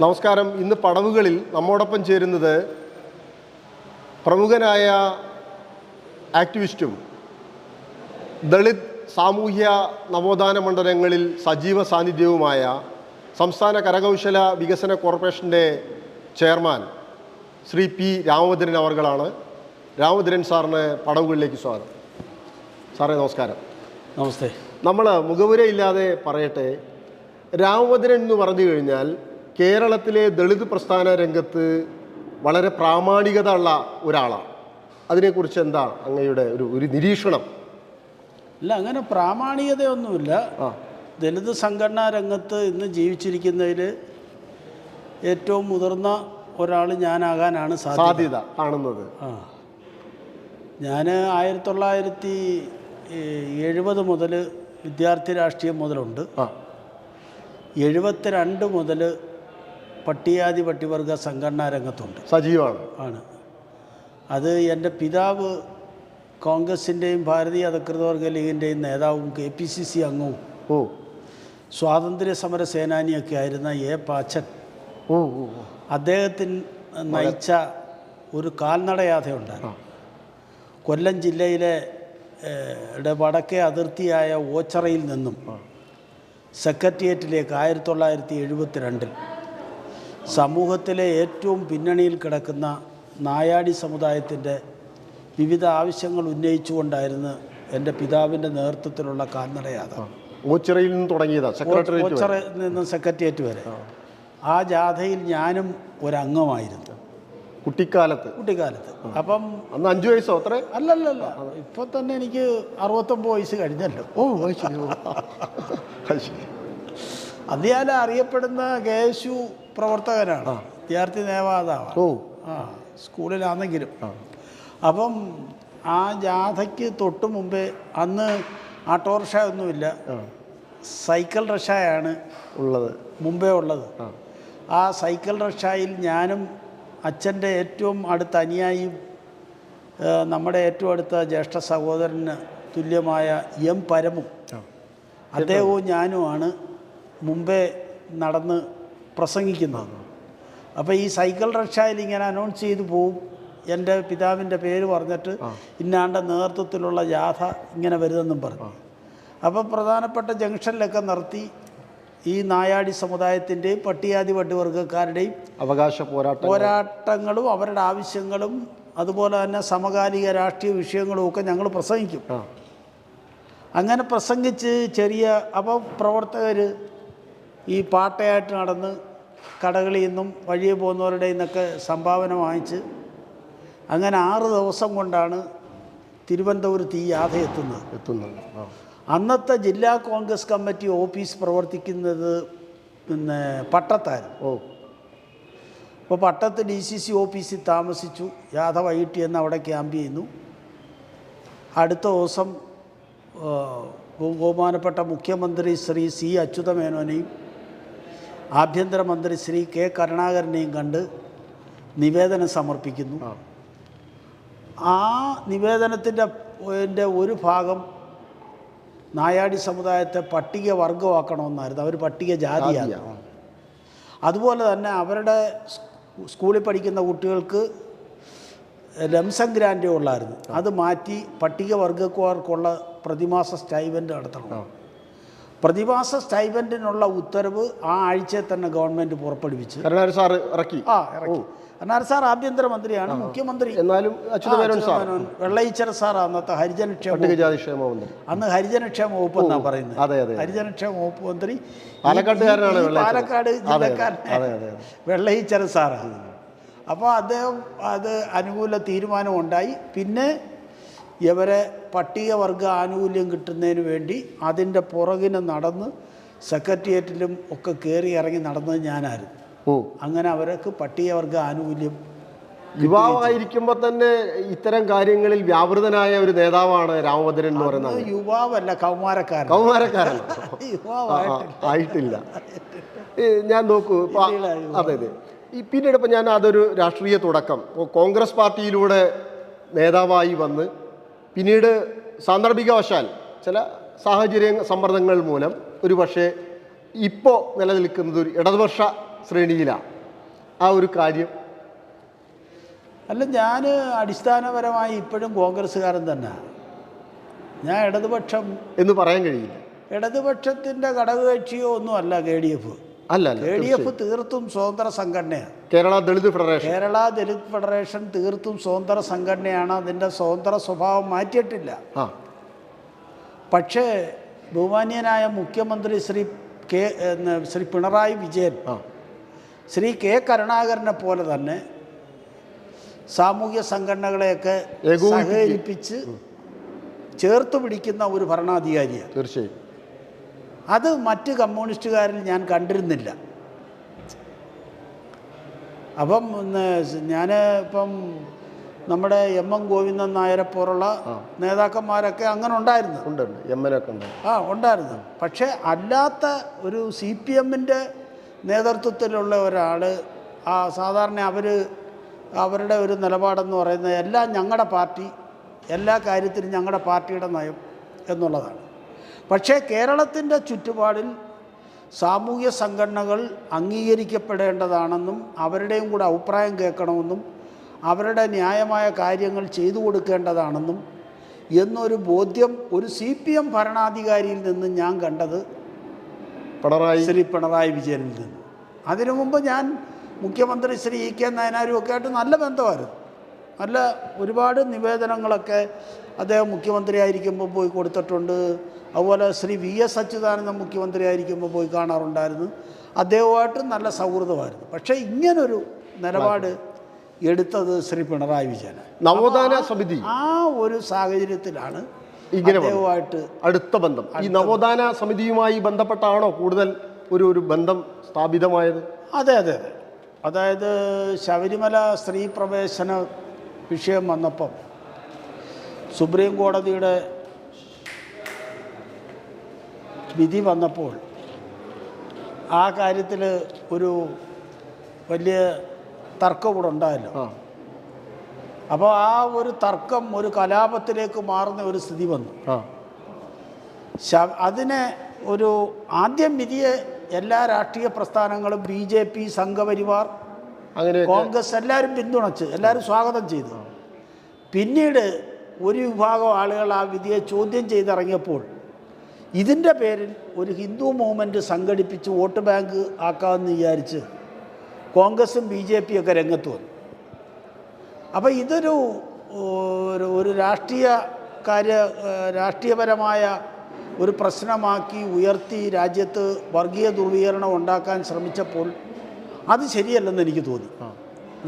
നമസ്കാരം. ഇന്ന് പടവുകളിൽ നമ്മോടൊപ്പം ചേരുന്നത് പ്രമുഖനായ ആക്ടിവിസ്റ്റും ദളിത് സാമൂഹ്യ നവോത്ഥാന മണ്ഡലങ്ങളിൽ സജീവ സാന്നിധ്യവുമായ സംസ്ഥാന കരകൗശല വികസന കോർപ്പറേഷൻ്റെ ചെയർമാൻ ശ്രീ പി രാമഭദ്രൻ അവർകളാണ്. രാമഭദ്രൻ സാറിന് പടവുകളിലേക്ക് സ്വാഗതം. സാറേ നമസ്കാരം. നമസ്തേ. നമ്മൾ മുഖവുരയില്ലാതെ പറയട്ടെ, രാമഭദ്രൻ എന്ന് പറഞ്ഞു കഴിഞ്ഞാൽ കേരളത്തിലെ ദളിത് പ്രസ്ഥാന രംഗത്ത് വളരെ പ്രാമാണികത ഉള്ള ഒരാളാണ്. അതിനെക്കുറിച്ച് എന്താ അങ്ങയുടെ ഒരു നിരീക്ഷണം? ഇല്ല, അങ്ങനെ പ്രാമാണികതയൊന്നുമില്ല. ദളിത് സംഘടനാ രംഗത്ത് ഇന്ന് ജീവിച്ചിരിക്കുന്നതിൽ ഏറ്റവും മുതിർന്ന ഒരാൾ ഞാനാകാനാണ് സാധ്യത കാണുന്നത്. ഞാൻ 1970 മുതൽ വിദ്യാർത്ഥി രാഷ്ട്രീയം മുതലുണ്ട്. 72 മുതൽ പട്ടികജാതി പട്ടികവർഗ സംഘടനാ രംഗത്തുണ്ട്, സജീവമാണ്. അത് എൻ്റെ പിതാവ് കോൺഗ്രസിൻ്റെയും ഭാരതീയ അധികൃതവർഗ ലീഗിൻ്റെയും നേതാവും KPCC അംഗവും സ്വാതന്ത്ര്യ സമര സേനാനിയൊക്കെ ആയിരുന്ന A. പാച്ചൻ അദ്ദേഹത്തിന് നയിച്ച ഒരു കാൽനടയാത്രയുണ്ടായിരുന്നു. കൊല്ലം ജില്ലയിലെ വടക്കേ അതിർത്തിയായ ഓച്ചറയിൽ നിന്നും സെക്രട്ടേറിയറ്റിലേക്ക് 1972 സമൂഹത്തിലെ ഏറ്റവും പിന്നണിയിൽ കിടക്കുന്ന നായാടി സമുദായത്തിൻ്റെ വിവിധ ആവശ്യങ്ങൾ ഉന്നയിച്ചുകൊണ്ടായിരുന്നു എൻ്റെ പിതാവിൻ്റെ നേതൃത്വത്തിലുള്ള കാൽനടയാത്ര. ഓച്ചിറയിൽ നിന്ന് തുടങ്ങിയതാണ്, ഓച്ചിറയിൽ നിന്ന് സെക്രട്ടേറിയറ്റ് വരെ. ആ ജാഥയിൽ ഞാനും ഒരംഗമായിരുന്നു കുട്ടിക്കാലത്ത്. അപ്പം അന്ന് 5 വയസ്സോ അത്ര? അല്ലല്ല, ഇപ്പോൾ തന്നെ എനിക്ക് 69 വയസ്സ് കഴിഞ്ഞല്ലോ. അത് ഞാൻ അറിയപ്പെടുന്ന KSU പ്രവർത്തകനാണ്, വിദ്യാർത്ഥി നേതാവാണ് സ്കൂളിലാണെങ്കിലും. അപ്പം ആ ജാഥയ്ക്ക് തൊട്ട് മുമ്പേ അന്ന് ഓട്ടോറിക്ഷ ഒന്നുമില്ല, സൈക്കിൾ റിക്ഷയാണ് മുമ്പേ ഉള്ളത്. ആ സൈക്കിൾ റിക്ഷയിൽ ഞാനും അച്ഛൻ്റെ ഏറ്റവും അടുത്ത അനുയായിയും നമ്മുടെ ഏറ്റവും അടുത്ത ജ്യേഷ്ഠ സഹോദരന് തുല്യമായ M. പരമും അദ്ദേഹവും ഞാനുമാണ് മുമ്പേ നടന്ന് പ്രസംഗിക്കുന്നത്. അപ്പോൾ ഈ സൈക്കിൾ റിക്ഷയിൽ ഇങ്ങനെ അനൗൺസ് ചെയ്തു പോവും, എൻ്റെ പിതാവിൻ്റെ പേര് പറഞ്ഞിട്ട് ഇന്നാണ്ട നേതൃത്വത്തിലുള്ള ജാഥ ഇങ്ങനെ വരുമെന്നും പറഞ്ഞു. അപ്പോൾ പ്രധാനപ്പെട്ട ജംഗ്ഷനിലൊക്കെ നിർത്തി ഈ നായാടി സമുദായത്തിൻ്റെയും പട്ടികജാതി പട്ടികവർഗക്കാരുടെയും അവകാശ പോരാട്ടങ്ങളും അവരുടെ ആവശ്യങ്ങളും അതുപോലെ തന്നെ സമകാലിക രാഷ്ട്രീയ വിഷയങ്ങളും ഒക്കെ ഞങ്ങൾ പ്രസംഗിക്കും. അങ്ങനെ പ്രസംഗിച്ച് അപ്പോൾ പ്രവർത്തകർ ഈ പാട്ടയായിട്ട് നടന്ന് കടകളിൽ നിന്നും വഴിയെ പോകുന്നവരുടെ നിന്നൊക്കെ സംഭാവന വാങ്ങിച്ച് അങ്ങനെ 6 ദിവസം കൊണ്ടാണ് തിരുവനന്തപുരത്ത് ഈ യാത്ര എത്തുന്നത്. അന്നത്തെ ജില്ലാ കോൺഗ്രസ് കമ്മിറ്റി ഓഫീസ് പ്രവർത്തിക്കുന്നത് പട്ടത്തായിരുന്നു. അപ്പോൾ പട്ടത്ത് DCC ഓഫീസിൽ താമസിച്ചു. യാഥ വൈകിട്ട് എന്ന് അവിടെ ക്യാമ്പ് ചെയ്യുന്നു. അടുത്ത ദിവസം ബഹുമാനപ്പെട്ട മുഖ്യമന്ത്രി ശ്രീ C. അച്യുതമേനോനെയും ആഭ്യന്തരമന്ത്രി ശ്രീ K. കരുണാകരനെയും കണ്ട് നിവേദനം സമർപ്പിക്കുന്നു. ആ നിവേദനത്തിൻ്റെ ഒരു ഭാഗം നായാടി സമുദായത്തെ പട്ടികവർഗമാക്കണമെന്നായിരുന്നു, അവർ പട്ടികജാതിയാണ്. അതുപോലെ തന്നെ അവരുടെ സ്കൂളിൽ പഠിക്കുന്ന കുട്ടികൾക്ക് ലംസം ഗ്രാൻഡേ ഉള്ളായിരുന്നു, അത് മാറ്റി പട്ടികവർഗക്കാർക്കുള്ള പ്രതിമാസ സ്റ്റൈപ്പൻഡ് നടത്തണം. പ്രതിമാസ സ്റ്റൈപ്പൻഡിനുള്ള ഉത്തരവ് ആ ആഴ്ചയിൽ തന്നെ ഗവൺമെൻറ് പുറപ്പെടുവിച്ച് ഇറക്കി. കരുണാകരൻ സാർ ആഭ്യന്തരമന്ത്രിയാണ്, മുഖ്യമന്ത്രി എന്നാലും വെള്ളയിച്ചര സാർ അന്നത്തെ ഹരിജനക്ഷേമ അന്ന് ഹരിജനക്ഷേമ വകുപ്പ് എന്നാണ് പറയുന്നത്. ഹരിജനക്ഷേമ വകുപ്പ് മന്ത്രി പാലക്കാട് ജില്ലക്കാരൻ വെള്ളയിച്ചര സാറാണ്. അപ്പോൾ അദ്ദേഹം അത് അനുകൂല തീരുമാനമുണ്ടായി. പിന്നെ ഇവരെ പട്ടികവർഗ ആനുകൂല്യം കിട്ടുന്നതിന് വേണ്ടി അതിൻ്റെ പുറകിന് നടന്ന് സെക്രട്ടേറിയറ്റിലും ഒക്കെ കയറി ഇറങ്ങി നടന്നത് ഞാനായിരുന്നു. അങ്ങനെ അവർക്ക് പട്ടികവർഗ ആനുകൂല്യം. യുവാവായിരിക്കുമ്പോൾ തന്നെ ഇത്തരം കാര്യങ്ങളിൽ വ്യാപൃതനായ ഒരു നേതാവാണ് രാമഭദ്രൻ എന്ന് പറയുന്നത്. യുവാവല്ല, കൗമാരക്കാരൻ. ആയിട്ടില്ല. ഞാൻ നോക്കൂ, അതെ. പിന്നീട് ഇപ്പം ഞാൻ അതൊരു രാഷ്ട്രീയ തുടക്കം കോൺഗ്രസ് പാർട്ടിയിലൂടെ നേതാവായി വന്ന് പിന്നീട് സാന്ദർഭികവശാൽ ചില സാഹചര്യ സമ്മർദ്ദങ്ങൾ മൂലം ഒരു പക്ഷേ ഇപ്പോൾ നിലനിൽക്കുന്നത് ഒരു ഇടതുപക്ഷ ശ്രേണിയിലാണ്. ആ ഒരു കാര്യം? അല്ല, ഞാൻ അടിസ്ഥാനപരമായി ഇപ്പോഴും കോൺഗ്രസ്സുകാരൻ തന്നെ. ഞാൻ ഇടതുപക്ഷം എന്ന് പറയാൻ കഴിയില്ല. ഇടതുപക്ഷത്തിൻ്റെ ഘടകകക്ഷിയോ ഒന്നും അല്ല KDF. അല്ല, KDF തീർത്തും സ്വതന്ത്ര സംഘടനയാണ്. കേരള ദളിത് ഫെഡറേഷൻ. കേരള ദളിത് ഫെഡറേഷൻ തീർത്തും സ്വതന്ത്ര സംഘടനയാണ്. അതിൻ്റെ സ്വതന്ത്ര സ്വഭാവം മാറ്റിയിട്ടില്ല. പക്ഷേ ബഹുമാന്യനായ മുഖ്യമന്ത്രി ശ്രീ പിണറായി വിജയൻ, ശ്രീ K കരുണാകരനെ പോലെ തന്നെ സാമൂഹ്യ സംഘടനകളെയൊക്കെ സഹകരിപ്പിച്ച് ചേർത്ത് പിടിക്കുന്ന ഒരു ഭരണാധികാരിയാണ്. തീർച്ചയായും. അത് മറ്റ് കമ്മ്യൂണിസ്റ്റുകാരിൽ ഞാൻ കണ്ടിരുന്നില്ല. അപ്പം ഞാൻ ഇപ്പം നമ്മുടെ M.M. ഗോവിന്ദൻ നായരെ പോലുള്ള നേതാക്കന്മാരൊക്കെ അങ്ങനെ ഉണ്ടായിരുന്നു. ഉണ്ടായിരുന്നു. പക്ഷേ അല്ലാത്ത ഒരു CPMൻ്റെ നേതൃത്വത്തിലുള്ള ഒരാൾ, സാധാരണ അവരുടെ ഒരു നിലപാടെന്ന് പറയുന്നത് എല്ലാം ഞങ്ങളുടെ പാർട്ടി, എല്ലാ കാര്യത്തിലും ഞങ്ങളുടെ പാർട്ടിയുടെ നയം എന്നുള്ളതാണ്. പക്ഷേ കേരളത്തിൻ്റെ ചുറ്റുപാടിൽ സാമൂഹ്യ സംഘടനകൾ അംഗീകരിക്കപ്പെടേണ്ടതാണെന്നും അവരുടെയും കൂടെ അഭിപ്രായം കേൾക്കണമെന്നും അവരുടെ ന്യായമായ കാര്യങ്ങൾ ചെയ്തു കൊടുക്കേണ്ടതാണെന്നും എന്നൊരു ബോധ്യം ഒരു CPM ഭരണാധികാരിയിൽ നിന്ന് ഞാൻ കണ്ടത് ശ്രീ പിണറായി വിജയനിൽ നിന്ന്. അതിനു മുമ്പ് ഞാൻ മുഖ്യമന്ത്രി ശ്രീ E.K. നായനാരും ഒക്കെ ആയിട്ട് നല്ല ബന്ധമായിരുന്നു. നല്ല ഒരുപാട് നിവേദനങ്ങളൊക്കെ അദ്ദേഹം മുഖ്യമന്ത്രി ആയിരിക്കുമ്പോൾ പോയി കൊടുത്തിട്ടുണ്ട്. അതുപോലെ ശ്രീ V.S. അച്യുതാനന്ദൻ മുഖ്യമന്ത്രി ആയിരിക്കുമ്പോൾ പോയി കാണാറുണ്ടായിരുന്നു. അദ്ദേഹവുമായിട്ട് നല്ല സൗഹൃദമായിരുന്നു. പക്ഷേ ഇങ്ങനൊരു നിലപാട് എടുത്തത് ശ്രീ പിണറായി വിജയൻ. നവോത്ഥാന സമിതി ആ ഒരു സാഹചര്യത്തിലാണ് അദ്ദേഹവുമായിട്ട് അടുത്ത ബന്ധം. ഈ നവോത്ഥാന സമിതിയുമായി ബന്ധപ്പെട്ടാണോ കൂടുതൽ ഒരു ബന്ധം സ്ഥാപിതമായത്? അതെ. അതായത് ശബരിമല സ്ത്രീ പ്രവേശന വിഷയം വന്നപ്പം സുപ്രീം കോടതിയുടെ വിധി വന്നപ്പോൾ ആ കാര്യത്തിൽ ഒരു വലിയ തർക്കം കൂടെ ഉണ്ടായല്ലോ. അപ്പോൾ ആ ഒരു തർക്കം ഒരു കലാപത്തിലേക്ക് മാറുന്ന ഒരു സ്ഥിതി വന്നു. അതിനെ ഒരു ആദ്യം വിധിയെ എല്ലാ രാഷ്ട്രീയ പ്രസ്ഥാനങ്ങളും BJP, സംഘപരിവാർ, കോൺഗ്രസ് എല്ലാവരും പിന്തുണച്ച്, എല്ലാവരും സ്വാഗതം ചെയ്തു. പിന്നീട് ഒരു വിഭാഗം ആളുകൾ ആ വിധിയെ ചോദ്യം ചെയ്തിറങ്ങിയപ്പോൾ ഇതിൻ്റെ പേരിൽ ഒരു ഹിന്ദു മൂവ്മെൻറ്റ് സംഘടിപ്പിച്ച് വോട്ട് ബാങ്ക് ആക്കാമെന്ന് വിചാരിച്ച് കോൺഗ്രസും BJP ഒക്കെ രംഗത്ത് വന്നു. അപ്പോൾ ഇതൊരു രാഷ്ട്രീയപരമായ ഒരു പ്രശ്നമാക്കി ഉയർത്തി രാജ്യത്ത് വർഗീയ ധ്രുവീകരണം ഉണ്ടാക്കാൻ ശ്രമിച്ചപ്പോൾ അത് ശരിയല്ലെന്ന് എനിക്ക് തോന്നി.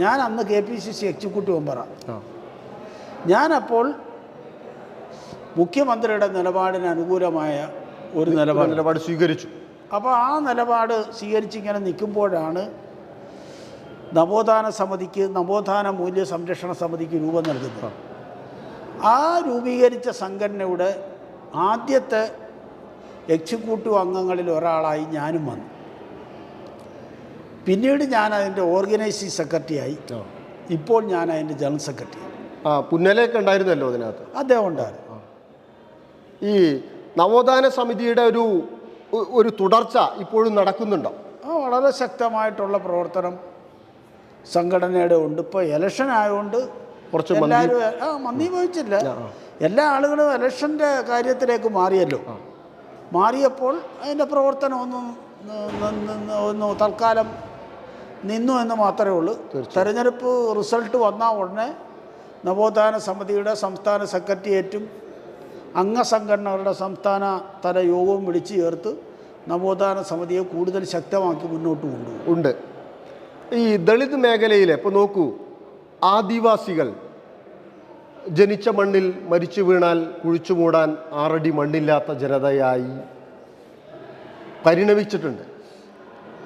ഞാൻ അന്ന് KPCC എക്സിക്യൂട്ടീവ് മെമ്പറാണ്. ഞാനപ്പോൾ മുഖ്യമന്ത്രിയുടെ നിലപാടിന് അനുകൂലമായ ഒരു നിലപാട് സ്വീകരിച്ചു. അപ്പോൾ ആ നിലപാട് സ്വീകരിച്ചിങ്ങനെ നിൽക്കുമ്പോഴാണ് നവോത്ഥാന മൂല്യ സംരക്ഷണ സമിതിക്ക് രൂപം നൽകുന്നത്. ആ രൂപീകരിച്ച സംഘടനയുടെ ആദ്യത്തെ എക്സിക്യൂട്ടീവ് അംഗങ്ങളിൽ ഒരാളായി ഞാനും വന്നു. പിന്നീട് ഞാൻ അതിൻ്റെ ഓർഗനൈസിംഗ് സെക്രട്ടറിയായി. ഇപ്പോൾ ഞാൻ അതിൻ്റെ ജനറൽ സെക്രട്ടറി. പുന്നലേക്ക് ഉണ്ടായിരുന്നല്ലോ അതിനകത്ത്. അദ്ദേഹം ഉണ്ടായിരുന്നു. ഈ നവോത്ഥാന സമിതിയുടെ ഒരു തുടർച്ച ഇപ്പോഴും നടക്കുന്നുണ്ടോ? വളരെ ശക്തമായിട്ടുള്ള പ്രവർത്തനം സംഘടനയുടെ ഉണ്ട്. ഇപ്പോൾ ഇലക്ഷൻ ആയതുകൊണ്ട് കുറച്ച് എല്ലാവരും മന്ദീഭവിച്ചില്ല. എല്ലാ ആളുകളും ഇലക്ഷൻ്റെ കാര്യത്തിലേക്ക് മാറിയല്ലോ. മാറിയപ്പോൾ അതിൻ്റെ പ്രവർത്തനം ഒന്ന് തൽക്കാലം നിന്നു എന്ന് മാത്രമേ ഉള്ളൂ. തെരഞ്ഞെടുപ്പ് റിസൾട്ട് വന്ന ഉടനെ നവോത്ഥാന സമിതിയുടെ സംസ്ഥാന സെക്രട്ടേറിയറ്റും അംഗസംഘടനകളുടെ സംസ്ഥാന തല യോഗവും വിളിച്ചു ചേർത്ത് നവോത്ഥാന സമിതിയെ കൂടുതൽ ശക്തമാക്കി മുന്നോട്ട് കൊണ്ടുപോകും. ഈ ദളിത് മേഖലയിൽ ഇപ്പോൾ നോക്കൂ, ആദിവാസികൾ ജനിച്ച മണ്ണിൽ മരിച്ചു വീണാൽ കുഴിച്ചു മൂടാൻ 6 അടി മണ്ണില്ലാത്ത ജനതയായി പരിണമിച്ചിട്ടുണ്ട്.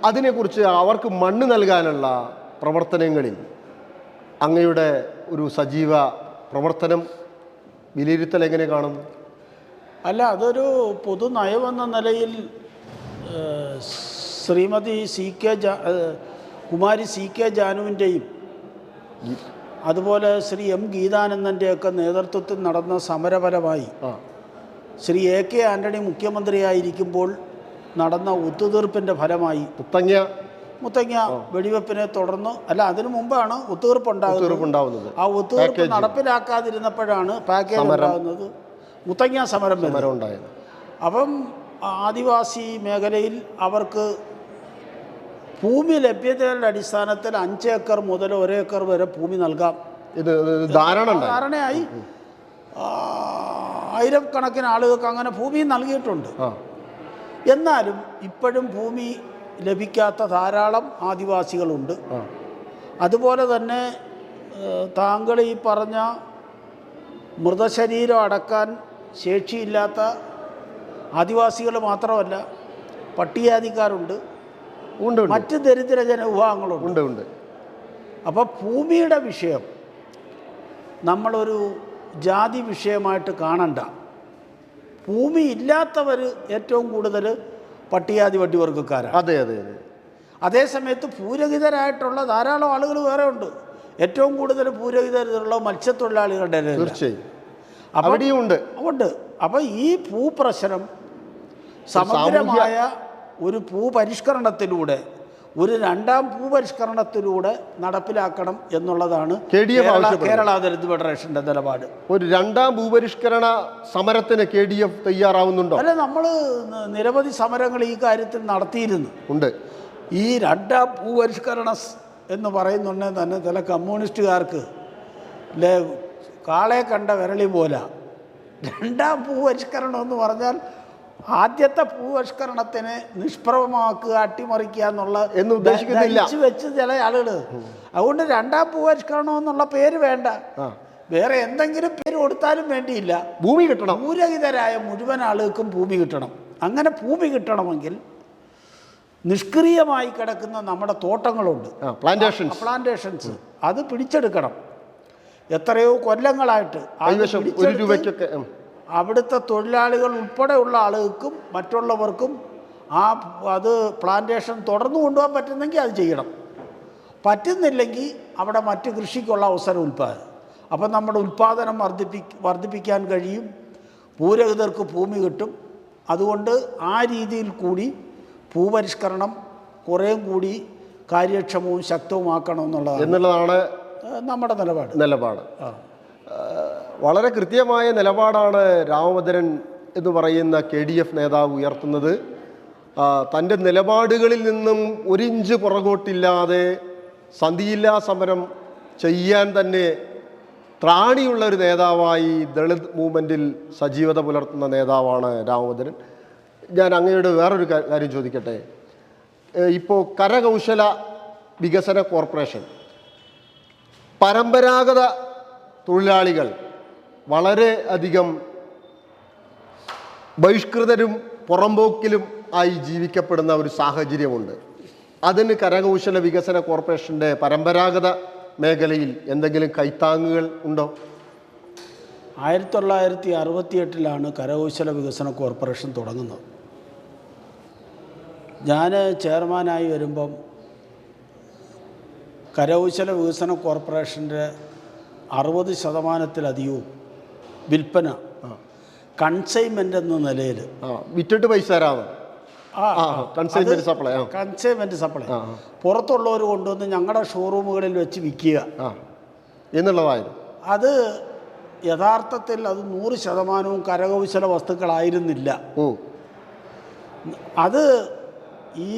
അതിനെക്കുറിച്ച് അവർക്ക് മണ്ണ് നൽകാനുള്ള പ്രവർത്തനങ്ങളിൽ അങ്ങയുടെ ഒരു സജീവ പ്രവർത്തനം വിലയിരുത്തൽ എങ്ങനെ കാണുന്നു? അല്ല, അതൊരു പൊതുനയമെന്ന നിലയിൽ ശ്രീമതി കുമാരി C.K. ജാനുവിൻ്റെയും അതുപോലെ ശ്രീ M. ഗീതാനന്ദൻ്റെയൊക്കെ നേതൃത്വത്തിൽ നടന്ന സമരപരമായി ശ്രീ A.K. ആൻ്റണി മുഖ്യമന്ത്രിയായിരിക്കുമ്പോൾ നടന്ന ഒത്തുതീർപ്പിൻ്റെ ഫലമായി മുത്തങ്ങ വെടിവെപ്പിനെ തുടർന്ന് അല്ല അതിനു മുമ്പാണ് ഒത്തുതീർപ്പുണ്ടാകുന്നത്. ആ ഒത്തുതീർപ്പ് നടപ്പിലാക്കാതിരുന്നപ്പോഴാണ് പാക്കേജ് ഉണ്ടാകുന്നത്, മുത്തങ്ങ സമരം ഉണ്ടായത്. അപ്പം ആദിവാസി മേഖലയിൽ അവർക്ക് ഭൂമി ലഭ്യതയുടെ അടിസ്ഥാനത്തിൽ 5 ഏക്കർ മുതൽ 1 ഏക്കർ വരെ ഭൂമി നൽകാം ധാരണയായി. ആയിരക്കണക്കിന് ആളുകൾക്ക് അങ്ങനെ ഭൂമി നൽകിയിട്ടുണ്ട്. എന്നാലും ഇപ്പോഴും ഭൂമി ലഭിക്കാത്ത ധാരാളം ആദിവാസികളുണ്ട്. അതുപോലെ തന്നെ താങ്കൾ ഈ പറഞ്ഞ മൃതശരീരം അടക്കാൻ ശേഷിയില്ലാത്ത ആദിവാസികൾ മാത്രമല്ല, പട്ടികജാതിക്കാരുണ്ട്, മറ്റ് ദരിദ്ര ജനവിഭാഗങ്ങളുണ്ട്. അപ്പോൾ ഭൂമിയുടെ വിഷയം നമ്മളൊരു ജാതി വിഷയമായിട്ട് കാണണ്ട. ഭൂമി ഇല്ലാത്തവർ ഏറ്റവും കൂടുതൽ പട്ടികജാതി പട്ടികവർഗക്കാരാണ്. അതേസമയത്ത് ഭൂരഹിതരായിട്ടുള്ള ധാരാളം ആളുകൾ വേറെ ഉണ്ട്. ഏറ്റവും കൂടുതൽ ഭൂരഹിതരുള്ള മത്സ്യത്തൊഴിലാളികളുടെ ഉണ്ട്. അപ്പോൾ ഈ ഭൂപ്രശ്നം സമഗ്രമായ ഒരു ഭൂപരിഷ്കരണത്തിലൂടെ, ഒരു 2ാം ഭൂപരിഷ്കരണത്തിലൂടെ നടപ്പിലാക്കണം എന്നുള്ളതാണ് കേരള ദളിത് ഫെഡറേഷന്റെ നിലപാട്. ഒരു 2ാം ഭൂപരിഷ്കരണ സമരത്തിന് KDF തയ്യാറാവുന്നുണ്ടോ? അല്ല, നമ്മൾ നിരവധി സമരങ്ങൾ ഈ കാര്യത്തിൽ നടത്തിയിരുന്നു. ഈ 2ാം ഭൂപരിഷ്കരണം എന്ന് പറയുന്നുണ്ടെങ്കിൽ തന്നെ ചില കമ്മ്യൂണിസ്റ്റുകാർക്ക് കാളെ കണ്ട വിരളി പോലെ 2ാം ഭൂപരിഷ്കരണം എന്ന് പറഞ്ഞാൽ ആദ്യത്തെ ഭൂപരിഷ്കരണത്തിന് നിഷ്പ്രഭമാക്കുക, അട്ടിമറിക്കുക എന്നുള്ള ഉദ്ദേശിക്കുന്നില്ല വെച്ച് ചില ആളുകൾ. അതുകൊണ്ട് 2ാം ഭൂപരിഷ്കരണം എന്നുള്ള പേര് വേണ്ട, വേറെ എന്തെങ്കിലും പേര് കൊടുത്താലും വേണ്ടിയില്ല, ഭൂമി കിട്ടണം. ഭൂരഹിതരായ മുഴുവൻ ആളുകൾക്കും ഭൂമി കിട്ടണം. അങ്ങനെ ഭൂമി കിട്ടണമെങ്കിൽ നിഷ്ക്രിയമായി കിടക്കുന്ന നമ്മുടെ തോട്ടങ്ങളുണ്ട്, പ്ലാന്റേഷൻസ്, അത് പിടിച്ചെടുക്കണം. എത്രയോ കൊല്ലങ്ങളായിട്ട് അവിടുത്തെ തൊഴിലാളികൾ ഉൾപ്പെടെയുള്ള ആളുകൾക്കും മറ്റുള്ളവർക്കും അത് പ്ലാന്റേഷൻ തുടർന്നു കൊണ്ടുപോകാൻ പറ്റുന്നെങ്കിൽ അത് ചെയ്യണം. പറ്റുന്നില്ലെങ്കിൽ അവിടെ മറ്റ് കൃഷിക്കുള്ള അവസരം അപ്പം നമ്മുടെ ഉൽപ്പാദനം വർദ്ധിപ്പിക്കാൻ കഴിയും, ഭൂരഹിതർക്ക് ഭൂമി കിട്ടും. അതുകൊണ്ട് ആ രീതിയിൽ കൂടി ഭൂപരിഷ്കരണം കുറേ കൂടി കാര്യക്ഷമവും ശക്തവുമാക്കണം എന്നുള്ളതാണ് നമ്മുടെ നിലപാട്. വളരെ കൃത്യമായ നിലപാടാണ് രാമഭദ്രൻ എന്ന് പറയുന്ന KDF നേതാവ് ഉയർത്തുന്നത്. തൻ്റെ നിലപാടുകളിൽ നിന്നും ഒരിഞ്ച് പുറകോട്ടില്ലാതെ സന്ധിയില്ലാ സമരം ചെയ്യാൻ തന്നെ ത്രാണിയുള്ള ഒരു നേതാവായി ദളിത് മൂവ്മെൻറ്റിൽ സജീവത പുലർത്തുന്ന നേതാവാണ് രാമഭദ്രൻ. ഞാൻ അങ്ങയുടെ വേറൊരു കാര്യം ചോദിക്കട്ടെ. ഇപ്പോൾ കരകൗശല വികസന കോർപ്പറേഷൻ പരമ്പരാഗത തൊഴിലാളികൾ വളരെ അധികം ബഹിഷ്കൃതരും പുറമ്പോക്കിലും ആയി ജീവിക്കപ്പെടുന്ന ഒരു സാഹചര്യമുണ്ട്. അതിന് കരകൗശല വികസന കോർപ്പറേഷൻ്റെ പരമ്പരാഗത മേഖലയിൽ എന്തെങ്കിലും കൈത്താങ്ങുകൾ ഉണ്ടോ? 1968 കരകൗശല വികസന കോർപ്പറേഷൻ തുടങ്ങുന്നത്. ഞാൻ ചെയർമാനായി വരുമ്പം കരകൗശല വികസന കോർപ്പറേഷൻ്റെ 60% വിൽപ്പന കൺസൈൻമെൻ്റ് എന്ന നിലയിൽ വിറ്റിട്ട് പൈസ കൺസൈൻമെൻറ്റ് സപ്ലൈ പുറത്തുള്ളവർ കൊണ്ടുവന്ന് ഞങ്ങളുടെ ഷോറൂമുകളിൽ വെച്ച് വിൽക്കുക എന്നുള്ളതായിരുന്നു. അത് യഥാർത്ഥത്തിൽ അത് 100% കരകൗശല വസ്തുക്കളായിരുന്നില്ല. അത് ഈ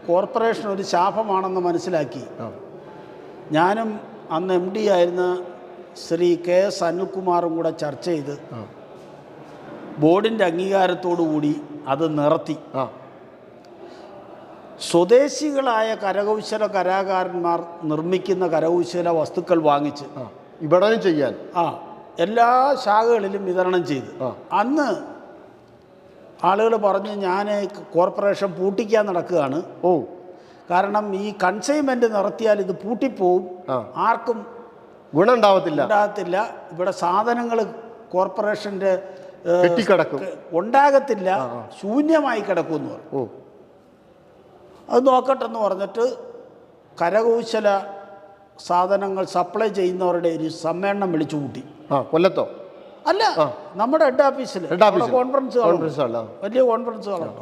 കോർപ്പറേഷൻ ഒരു ശാപമാണെന്ന് മനസ്സിലാക്കി ഞാനും അന്ന് MD ആയിരുന്ന ശ്രീ KS അനിൽകുമാറും കൂടെ ചർച്ച ചെയ്ത് ബോർഡിൻ്റെ അംഗീകാരത്തോടുകൂടി അത് നിർത്തി സ്വദേശികളായ കരകൗശല കലാകാരന്മാർ നിർമ്മിക്കുന്ന കരകൗശല വസ്തുക്കൾ വാങ്ങിച്ച് വിപണനം ചെയ്യാൻ എല്ലാ ശാഖകളിലും വിതരണം ചെയ്ത് അന്ന് ആളുകൾ പറഞ്ഞ് ഞാൻ കോർപ്പറേഷൻ പൂട്ടിക്കാൻ നടക്കുകയാണ്. കാരണം ഈ കൺസൈൻമെൻറ്റ് നിർത്തിയാൽ ഇത് പൂട്ടിപ്പോവും, ആർക്കും ഗുണം ഉണ്ടാകത്തില്ല. ഇവിടെ സാധനങ്ങൾ കോർപ്പറേഷൻ്റെ ഉണ്ടാകത്തില്ല, ശൂന്യമായി കിടക്കുമെന്ന് പറഞ്ഞു. അത് നോക്കട്ടെന്ന് പറഞ്ഞിട്ട് കരകൗശല സാധനങ്ങൾ സപ്ലൈ ചെയ്യുന്നവരുടെ ഒരു സമ്മേളനം വിളിച്ചു കൂട്ടി. കൊല്ലത്തോ? അല്ല, നമ്മുടെ ഹെഡ് ഓഫീസിൽ കോൺഫറൻസ് ഹാൾ, വലിയ കോൺഫറൻസ് ഹാളാണ്.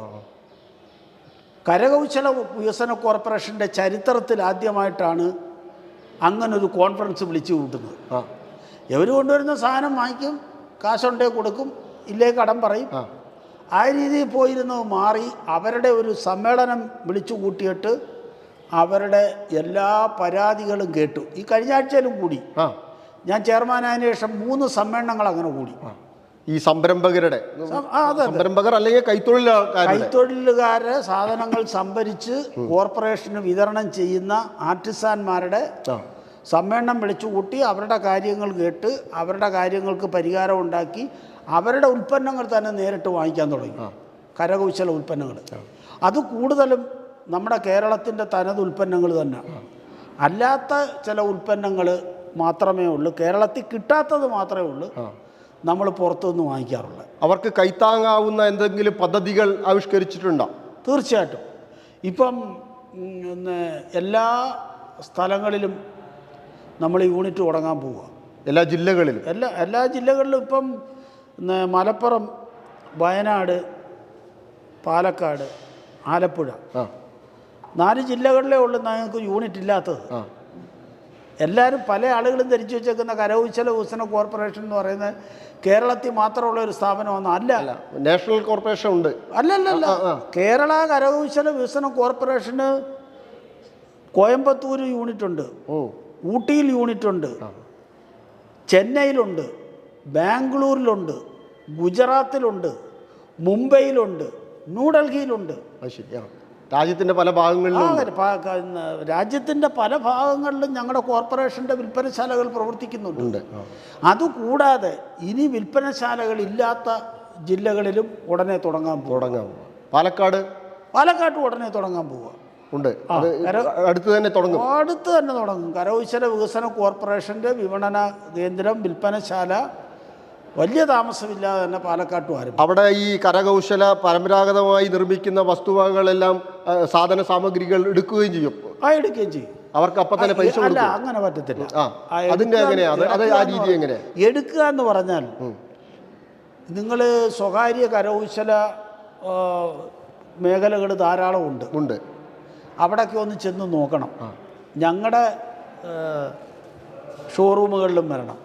കരകൗശല വികസന കോർപ്പറേഷൻ്റെ ചരിത്രത്തിൽ ആദ്യമായിട്ടാണ് അങ്ങനൊരു കോൺഫറൻസ് വിളിച്ചു കൂട്ടുന്നത്. ഇവർ കൊണ്ടുവരുന്ന സാധനം വാങ്ങിക്കും, കാശുണ്ടേ കൊടുക്കും, ഇല്ലേ കടം പറയും. ആ രീതിയിൽ പോയിരുന്നത് മാറി അവരുടെ ഒരു സമ്മേളനം വിളിച്ചു കൂട്ടിയിട്ട് അവരുടെ എല്ലാ പരാതികളും കേട്ടു. ഈ കഴിഞ്ഞ ആഴ്ചയിലും കൂടി, ഞാൻ ചെയർമാനായതിനു ശേഷം 3 സമ്മേളനങ്ങൾ അങ്ങനെ കൂടി. ഈ സംരംഭകരുടെ സംരംഭകർ അല്ലെങ്കിൽ കൈത്തൊഴിലുകാരെ സാധനങ്ങൾ സംഭരിച്ച് കോർപ്പറേഷന് വിതരണം ചെയ്യുന്ന ആർട്ടിസാൻമാരുടെ സമ്മേളനം വിളിച്ചു കൂട്ടി അവരുടെ കാര്യങ്ങൾ കേട്ട് അവരുടെ കാര്യങ്ങൾക്ക് പരിഹാരം ഉണ്ടാക്കി അവരുടെ ഉൽപ്പന്നങ്ങൾ തന്നെ നേരിട്ട് വാങ്ങിക്കാൻ തുടങ്ങി. കരകൗശല ഉൽപ്പന്നങ്ങൾ അത് കൂടുതലും നമ്മുടെ കേരളത്തിൻ്റെ തനത് ഉൽപ്പന്നങ്ങൾ തന്നെയാണ്. അല്ലാത്ത ചില ഉൽപ്പന്നങ്ങൾ മാത്രമേ ഉള്ളൂ, കേരളത്തിൽ കിട്ടാത്തത് മാത്രമേ ഉള്ളൂ നമ്മൾ പുറത്തുനിന്ന് വാങ്ങിക്കാറുള്ളത്. അവർക്ക് കൈത്താങ്ങാവുന്ന എന്തെങ്കിലും പദ്ധതികൾ ആവിഷ്കരിച്ചിട്ടുണ്ടോ? തീർച്ചയായിട്ടും. ഇപ്പം എല്ലാ സ്ഥലങ്ങളിലും നമ്മൾ യൂണിറ്റ് തുടങ്ങാൻ പോവുക. എല്ലാ ജില്ലകളിലും എല്ലാ ജില്ലകളിലും ഇപ്പം മലപ്പുറം, വയനാട്, പാലക്കാട്, ആലപ്പുഴ 4 ജില്ലകളിലേ ഉള്ളൂ ഞങ്ങൾക്ക് യൂണിറ്റ് ഇല്ലാത്തത്. എല്ലാവരും പല ആളുകളും ധരിച്ചു വെച്ചേക്കുന്ന കരകൗശല വികസന കോർപ്പറേഷൻ എന്ന് പറയുന്നത് കേരളത്തിൽ മാത്രമുള്ള ഒരു സ്ഥാപനമൊന്നും അല്ല. നാഷണൽ കോർപ്പറേഷൻ ഉണ്ട്. അല്ലല്ല, കേരള കരകൗശല വികസന കോർപ്പറേഷന് കോയമ്പത്തൂർ യൂണിറ്റ് ഉണ്ട്, ഊട്ടിയിൽ യൂണിറ്റ് ഉണ്ട്, ചെന്നൈയിലുണ്ട്, ബാംഗ്ലൂരിലുണ്ട്, ഗുജറാത്തിലുണ്ട്, മുംബൈയിലുണ്ട്, ന്യൂഡൽഹിയിലുണ്ട്. രാജ്യത്തിൻ്റെ പല ഭാഗങ്ങളിലും രാജ്യത്തിൻ്റെ പല ഭാഗങ്ങളിലും ഞങ്ങളുടെ കോർപ്പറേഷൻ്റെ വിൽപ്പനശാലകൾ പ്രവർത്തിക്കുന്നുണ്ട്. അതുകൂടാതെ ഇനി വിൽപ്പനശാലകൾ ഇല്ലാത്ത ജില്ലകളിലും ഉടനെ തുടങ്ങാൻ പോകും. പാലക്കാട് ഉടനെ തുടങ്ങാൻ പോവുക ഉണ്ട്. അടുത്ത് തന്നെ തുടങ്ങും. കരകൗശല വികസന കോർപ്പറേഷൻ്റെ വിപണന കേന്ദ്രം, വിൽപ്പനശാല വലിയ താമസമില്ലാതെ തന്നെ പാലക്കാട്ട് ആരും. അവിടെ ഈ കരകൗശല പരമ്പരാഗതമായി നിർമ്മിക്കുന്ന വസ്തുവകകളെല്ലാം സാധന സാമഗ്രികൾ എടുക്കുകയും ചെയ്യും. അവർക്ക് അപ്പം തന്നെ പൈസ അല്ല, അങ്ങനെ പറ്റത്തില്ല. അതിന്റെ ആ രീതി എങ്ങനെയാ എടുക്കുക എന്ന് പറഞ്ഞാൽ, നിങ്ങൾ സ്വകാര്യ കരകൗശല മേഖലകൾ ധാരാളം ഉണ്ട്. അവിടെയൊക്കെ ഒന്ന് ചെന്ന് നോക്കണം. ഞങ്ങളുടെ ഷോറൂമുകളിലും വരണം,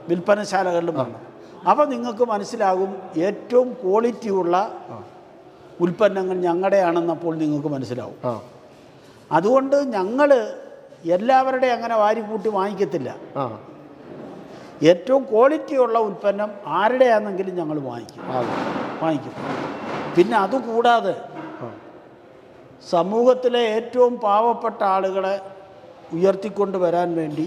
വിൽപ്പനശാലകളിലും വരണം. അപ്പോൾ നിങ്ങൾക്ക് മനസ്സിലാകും ഏറ്റവും ക്വാളിറ്റിയുള്ള ഉൽപ്പന്നങ്ങൾ ഞങ്ങളുടെയാണെന്നപ്പോൾ നിങ്ങൾക്ക് മനസ്സിലാവും. അതുകൊണ്ട് ഞങ്ങൾ എല്ലാവരുടെയും അങ്ങനെ വാരിക്കൂട്ടി വാങ്ങിക്കത്തില്ല. ഏറ്റവും ക്വാളിറ്റിയുള്ള ഉൽപ്പന്നം ആരുടെയാണെന്നെങ്കിലും ഞങ്ങൾ വാങ്ങിക്കും. പിന്നെ അതുകൂടാതെ സമൂഹത്തിലെ ഏറ്റവും പാവപ്പെട്ട ആളുകളെ ഉയർത്തിക്കൊണ്ട് വരാൻ വേണ്ടി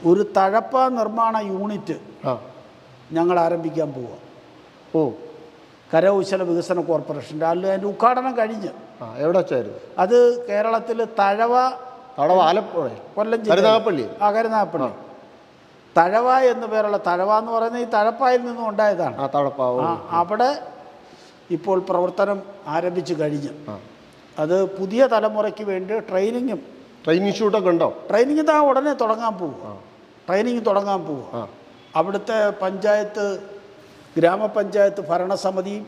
ഒരു തഴപ്പ നിർമ്മാണ യൂണിറ്റ് ഞങ്ങൾ ആരംഭിക്കാൻ പോവുക. കരകൗശല വികസന കോർപ്പറേഷൻ്റെ അതിൻ്റെ ഉദ്ഘാടനം കഴിഞ്ഞ്. എവിടെ വെച്ചായിരുന്നു അത്? കേരളത്തിൽ തഴവ, ആലപ്പുഴ, കൊല്ലം, കരുനാഗപ്പള്ളി. തഴവ എന്ന് പേരുള്ള, തഴവ എന്ന് പറയുന്നത് ഈ തഴപ്പായിൽ നിന്നും ഉണ്ടായതാണ്. അവിടെ ഇപ്പോൾ പ്രവർത്തനം ആരംഭിച്ചു കഴിഞ്ഞ്. അത് പുതിയ തലമുറയ്ക്ക് വേണ്ടി ട്രെയിനിങ് ഷൂട്ടൊക്കെ ഉണ്ടോ? ട്രെയിനിങ് ഉടനെ തുടങ്ങാൻ പോവുക. അവിടുത്തെ പഞ്ചായത്ത്, ഗ്രാമപഞ്ചായത്ത് ഭരണസമിതിയും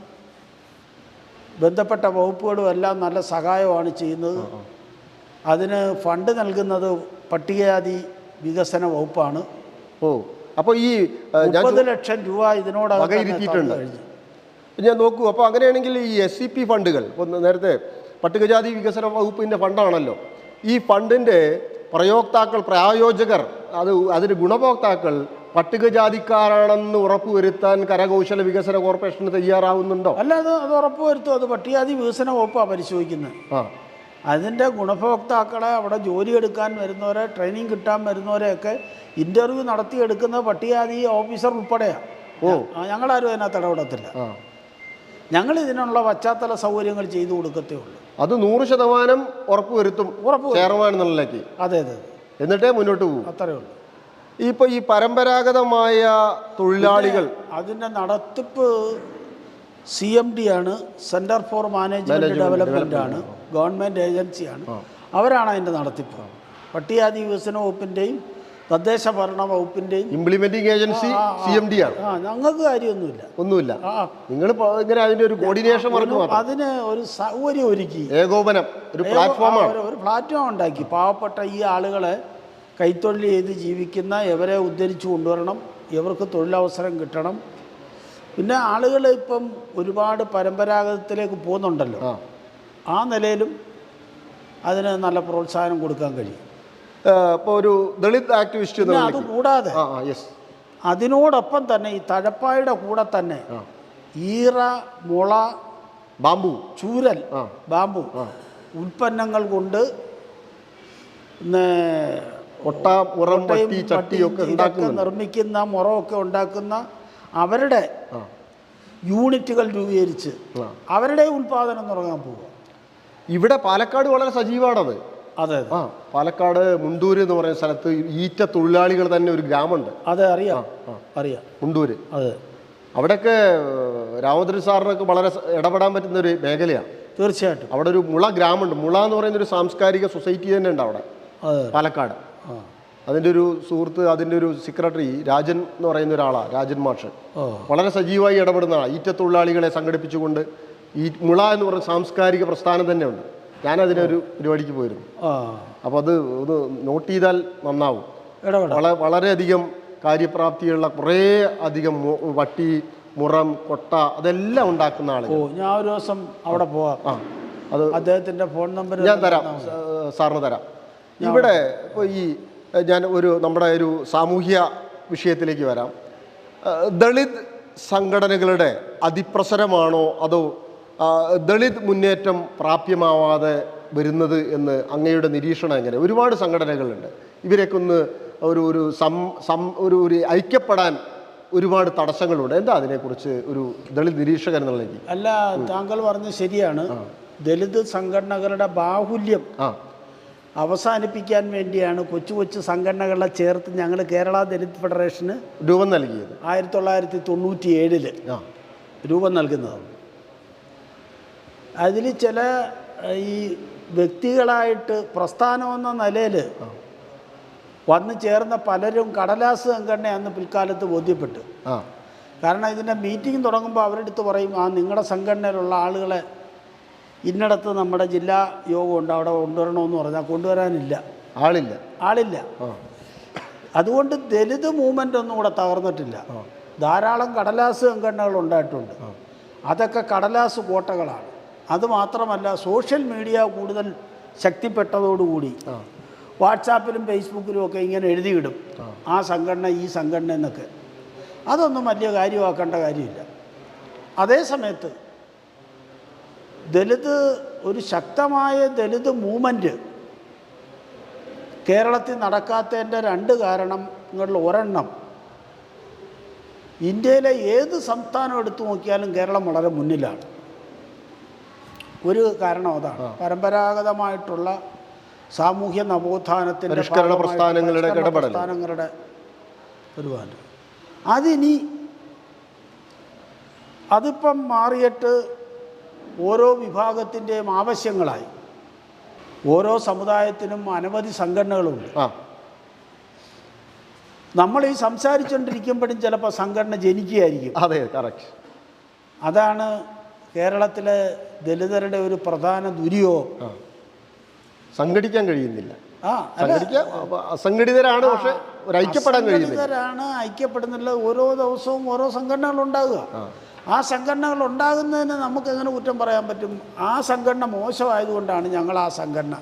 ബന്ധപ്പെട്ട വകുപ്പുകളും എല്ലാം നല്ല സഹായമാണ് ചെയ്യുന്നത്. അതിന് ഫണ്ട് നൽകുന്നത് പട്ടികജാതി വികസന വകുപ്പാണ്. അപ്പോൾ ഈ 30 ലക്ഷം രൂപ ഇതിനോടകം കഴിഞ്ഞു. ഞാൻ നോക്കൂ. അപ്പോൾ അങ്ങനെയാണെങ്കിൽ ഈ SCP ഫണ്ടുകൾ, നേരത്തെ പട്ടികജാതി വികസന വകുപ്പിൻ്റെ ഫണ്ടാണല്ലോ, ഈ ഫണ്ടിൻ്റെ പ്രായോജകർ, അതിന് ഗുണഭോക്താക്കൾ പട്ടികജാതിക്കാരാണെന്ന് ഉറപ്പുവരുത്താൻ കരകൗശല വികസന കോർപ്പറേഷന് തയ്യാറാവുന്നുണ്ടോ? അല്ലാതെ അത് ഉറപ്പുവരുത്തും. അത് പട്ടികജാതി വികസന വകുപ്പാണ് പരിശോധിക്കുന്നത്. അതിൻ്റെ ഗുണഭോക്താക്കളെ, അവിടെ ജോലിയെടുക്കാൻ വരുന്നവരെ, ട്രെയിനിങ് കിട്ടാൻ വരുന്നവരെയൊക്കെ ഇൻ്റർവ്യൂ നടത്തിയെടുക്കുന്നത് പട്ടികജാതി ഓഫീസർ ഉൾപ്പെടെയാണ്. ഞങ്ങളാരും അതിനകത്ത് ഇടപെടത്തില്ല. ഞങ്ങൾ ഇതിനുള്ള പശ്ചാത്തല സൗകര്യങ്ങൾ ചെയ്തു കൊടുക്കത്തേ ഉള്ളൂ. അത് 100% ഉറപ്പുവരുത്തും ചെയർമാൻ എന്നുള്ളതിലേക്ക്. അതെ, എന്നിട്ടേ മുന്നോട്ട് പോകും. അത്രയേ ഉള്ളൂ. ഇപ്പോൾ ഈ പരമ്പരാഗതമായ തൊഴിലാളികൾ, അതിൻ്റെ നടത്തിപ്പ് CMD ആണ്, സെൻറ്റർ ഫോർ മാനേജ്മെൻറ്റ് ഡെവലപ്മെൻ്റ് ആണ്, ഗവൺമെൻറ് ഏജൻസിയാണ്. അവരാണ് അതിൻ്റെ നടത്തിപ്പ്. പട്ടികജാതി വികസന വകുപ്പിൻ്റെയും തദ്ദേശ ഭരണ വകുപ്പിൻ്റെയും ഇംപ്ലിമെന്റിംഗ് ഏജൻസി CMD ആണ്. ഞങ്ങൾക്ക് കാര്യമൊന്നുമില്ല. ഒന്നുമില്ല. നിങ്ങൾ ഇങ്ങനെ അതിന്റെ ഒരു കോർഡിനേഷൻ വർക്ക് മാത്രം. അതിന് ഒരു സൗകര്യം ഒരുക്കി, ഏകോപനം, ഒരു പ്ലാറ്റ്ഫോമാണ്. ഒരു പ്ലാറ്റ്ഫോം ഉണ്ടാക്കി. പാവപ്പെട്ട ഈ ആളുകളെ കൈത്തൊഴിൽ ചെയ്ത് ജീവിക്കുന്ന ഇവരെ ഉദ്ധരിച്ചു കൊണ്ടുവരണം, ഇവർക്ക് തൊഴിലവസരം കിട്ടണം. പിന്നെ ആളുകൾ ഇപ്പം ഒരുപാട് പരമ്പരാഗതത്തിലേക്ക് പോകുന്നുണ്ടല്ലോ, ആ നിലയിലും അതിന് നല്ല പ്രോത്സാഹനം കൊടുക്കാൻ കഴിയും. ഇപ്പോൾ ഒരു ദളിത് ആക്ടിവിസ്റ്റ് അത് കൂടാതെ അതിനോടൊപ്പം തന്നെ ഈ തഴപ്പായുടെ കൂടെ തന്നെ ഈറ, മുള, ബാമ്പു, ചൂരൽ, ബാമ്പു ഉൽപ്പന്നങ്ങൾ കൊണ്ട് കൊട്ട, മുറം, വട്ടി, ചട്ടിയൊക്കെ നിർമ്മിക്കുന്ന, മുറമൊക്കെ ഉണ്ടാക്കുന്ന അവരുടെ യൂണിറ്റുകൾ രൂപീകരിച്ച് അവരുടെ ഉൽപ്പാദനം തുടങ്ങാൻ പോവുക. ഇവിടെ പാലക്കാട് വളരെ സജീവമാണത്. അതെ. പാലക്കാട് മുണ്ടൂര് എന്ന് പറയുന്ന സ്ഥലത്ത് ഈറ്റ തൊഴിലാളികൾ തന്നെ ഒരു ഗ്രാമമുണ്ട്. അതെ, അറിയാം. മുണ്ടൂര്. അതെ. അവിടെയൊക്കെ രാമചന്ദ്രൻ സാറിനൊക്കെ വളരെ ഇടപെടാൻ പറ്റുന്ന ഒരു മേഖലയാണ്. തീർച്ചയായിട്ടും. അവിടെ ഒരു മുള ഗ്രാമമുണ്ട്. മുള എന്ന് പറയുന്ന ഒരു സാംസ്കാരിക സൊസൈറ്റി തന്നെ ഉണ്ട് അവിടെ പാലക്കാട്. അതിൻ്റെ ഒരു സുഹൃത്ത്, അതിൻ്റെ ഒരു സെക്രട്ടറി രാജൻ എന്ന് പറയുന്ന ഒരാളാണ്, രാജൻ മാഷ്. വളരെ സജീവമായി ഇടപെടുന്ന ആളാണ്. ഈറ്റ തൊഴിലാളികളെ സംഘടിപ്പിച്ചുകൊണ്ട് ഈ മുള എന്ന് പറയുന്ന സാംസ്കാരിക പ്രസ്ഥാനം തന്നെ ഉണ്ട്. ഞാനതിനൊരു പരിപാടിക്ക് പോയിരുന്നു. അപ്പോൾ അത് ഒന്ന് നോട്ട് ചെയ്താൽ നന്നാവും. വളരെയധികം കാര്യപ്രാപ്തിയുള്ള കുറേ അധികം വട്ടി, മുറം, കൊട്ട അതെല്ലാം ഉണ്ടാക്കുന്ന ആളുകൾ. ഞാൻ ഒരു ദിവസം അവിടെ പോവാം. അത് അദ്ദേഹത്തിൻ്റെ ഫോൺ നമ്പർ ഞാൻ തരാം, സാറിന് തരാം. ഇവിടെ ഇപ്പോൾ ഈ ഞാൻ നമ്മുടെ ഒരു സാമൂഹ്യ വിഷയത്തിലേക്ക് വരാം. ദളിത് സംഘടനകളുടെ അതിപ്രസരമാണോ അതോ ദളിത് മുന്നേറ്റം പ്രാപ്യമാവാതെ വരുന്നത് എന്ന് അങ്ങയുടെ നിരീക്ഷണം എങ്ങനെ? ഒരുപാട് സംഘടനകളുണ്ട്. ഇവരെയൊക്കെ ഒന്ന് ഒരു ഐക്യപ്പെടാൻ ഒരുപാട് തടസ്സങ്ങളുണ്ട്. എന്താ അതിനെക്കുറിച്ച് ഒരു ദളിത് നിരീക്ഷകൻ എന്നുള്ളത്? അല്ല, താങ്കൾ പറഞ്ഞത് ശരിയാണ്. ദളിത് സംഘടനകളുടെ ബാഹുല്യം അവസാനിപ്പിക്കാൻ വേണ്ടിയാണ് കൊച്ചു കൊച്ചു സംഘടനകളെ ചേർത്ത് ഞങ്ങൾ കേരള ദളിത് ഫെഡറേഷന് രൂപം നൽകിയത്. 1997 രൂപം നൽകുന്നതാണ്. അതിൽ ചില ഈ വ്യക്തികളായിട്ട് പ്രസ്ഥാനമെന്ന നിലയിൽ വന്നു ചേർന്ന പലരും കടലാസ് സംഘടന അന്ന് പിൽക്കാലത്ത് ബോധ്യപ്പെട്ടു. കാരണം ഇതിൻ്റെ മീറ്റിംഗ് തുടങ്ങുമ്പോൾ അവരുടെ അടുത്ത് പറയും, നിങ്ങളുടെ സംഘടനയിലുള്ള ആളുകളെ ഇന്നിടത്ത് നമ്മുടെ ജില്ലാ യോഗമുണ്ട്, അവിടെ കൊണ്ടുവരണമെന്ന് പറഞ്ഞാൽ കൊണ്ടുവരാനില്ല, ആളില്ല. അതുകൊണ്ട് ദലിത് മൂവ്മെൻ്റ് ഒന്നും കൂടെ തകർന്നിട്ടില്ല. ധാരാളം കടലാസ് സംഘടനകൾ ഉണ്ടായിട്ടുണ്ട്. അതൊക്കെ കടലാസ് കോട്ടകളാണ്. അതുമാത്രമല്ല, സോഷ്യൽ മീഡിയ കൂടുതൽ ശക്തിപ്പെട്ടതോടുകൂടി വാട്സാപ്പിലും ഫേസ്ബുക്കിലും ഒക്കെ ഇങ്ങനെ എഴുതിയിടും, ആ സംഘടന ഈ സംഘടന എന്നൊക്കെ. അതൊന്നും വലിയ കാര്യമാക്കേണ്ട കാര്യമില്ല. അതേസമയത്ത് ദലിത് ഒരു ശക്തമായ ദലിത് മൂവ്മെൻറ്റ് കേരളത്തിൽ നടക്കാത്തതിൻ്റെ 2 കാരണങ്ങളിൽ ഒരെണ്ണം, ഇന്ത്യയിലെ ഏത് സംസ്ഥാനം എടുത്തു നോക്കിയാലും കേരളം വളരെ മുന്നിലാണ്. ഒരു കാരണം അതാണ്, പരമ്പരാഗതമായിട്ടുള്ള സാമൂഹ്യ നവോത്ഥാനത്തിൻ്റെ പ്രസ്ഥാനങ്ങളുടെ ഒരുപാട്. അതിപ്പം മാറിയിട്ട് ഓരോ വിഭാഗത്തിൻ്റെയും ആവശ്യങ്ങളായി. ഓരോ സമുദായത്തിനും അനവധി സംഘടനകളുണ്ട്. നമ്മൾ ഈ സംസാരിച്ചുകൊണ്ടിരിക്കുമ്പോഴും ചിലപ്പോൾ സംഘടന ജനിക്കുകയായിരിക്കും. അതെ, കറക്റ്റ്. അതാണ് കേരളത്തിലെ ദലിതരുടെ ഒരു പ്രധാന ദുര്യോഗം. സംഘടിക്കാൻ കഴിയുന്നില്ല. അസംഘടിതരാണ്, പക്ഷെ ഐക്യപ്പെടാൻ കഴിയുന്നില്ല. ഐക്യപ്പെടുന്നില്ല. ഓരോ ദിവസവും ഓരോ സംഘടനകൾ ഉണ്ടാകുക. ആ സംഘടനകൾ ഉണ്ടാകുന്നതിന് നമുക്ക് എങ്ങനെ കുറ്റം പറയാൻ പറ്റും? ആ സംഘടന മോശമായതുകൊണ്ടാണ് ഞങ്ങൾ ആ സംഘടന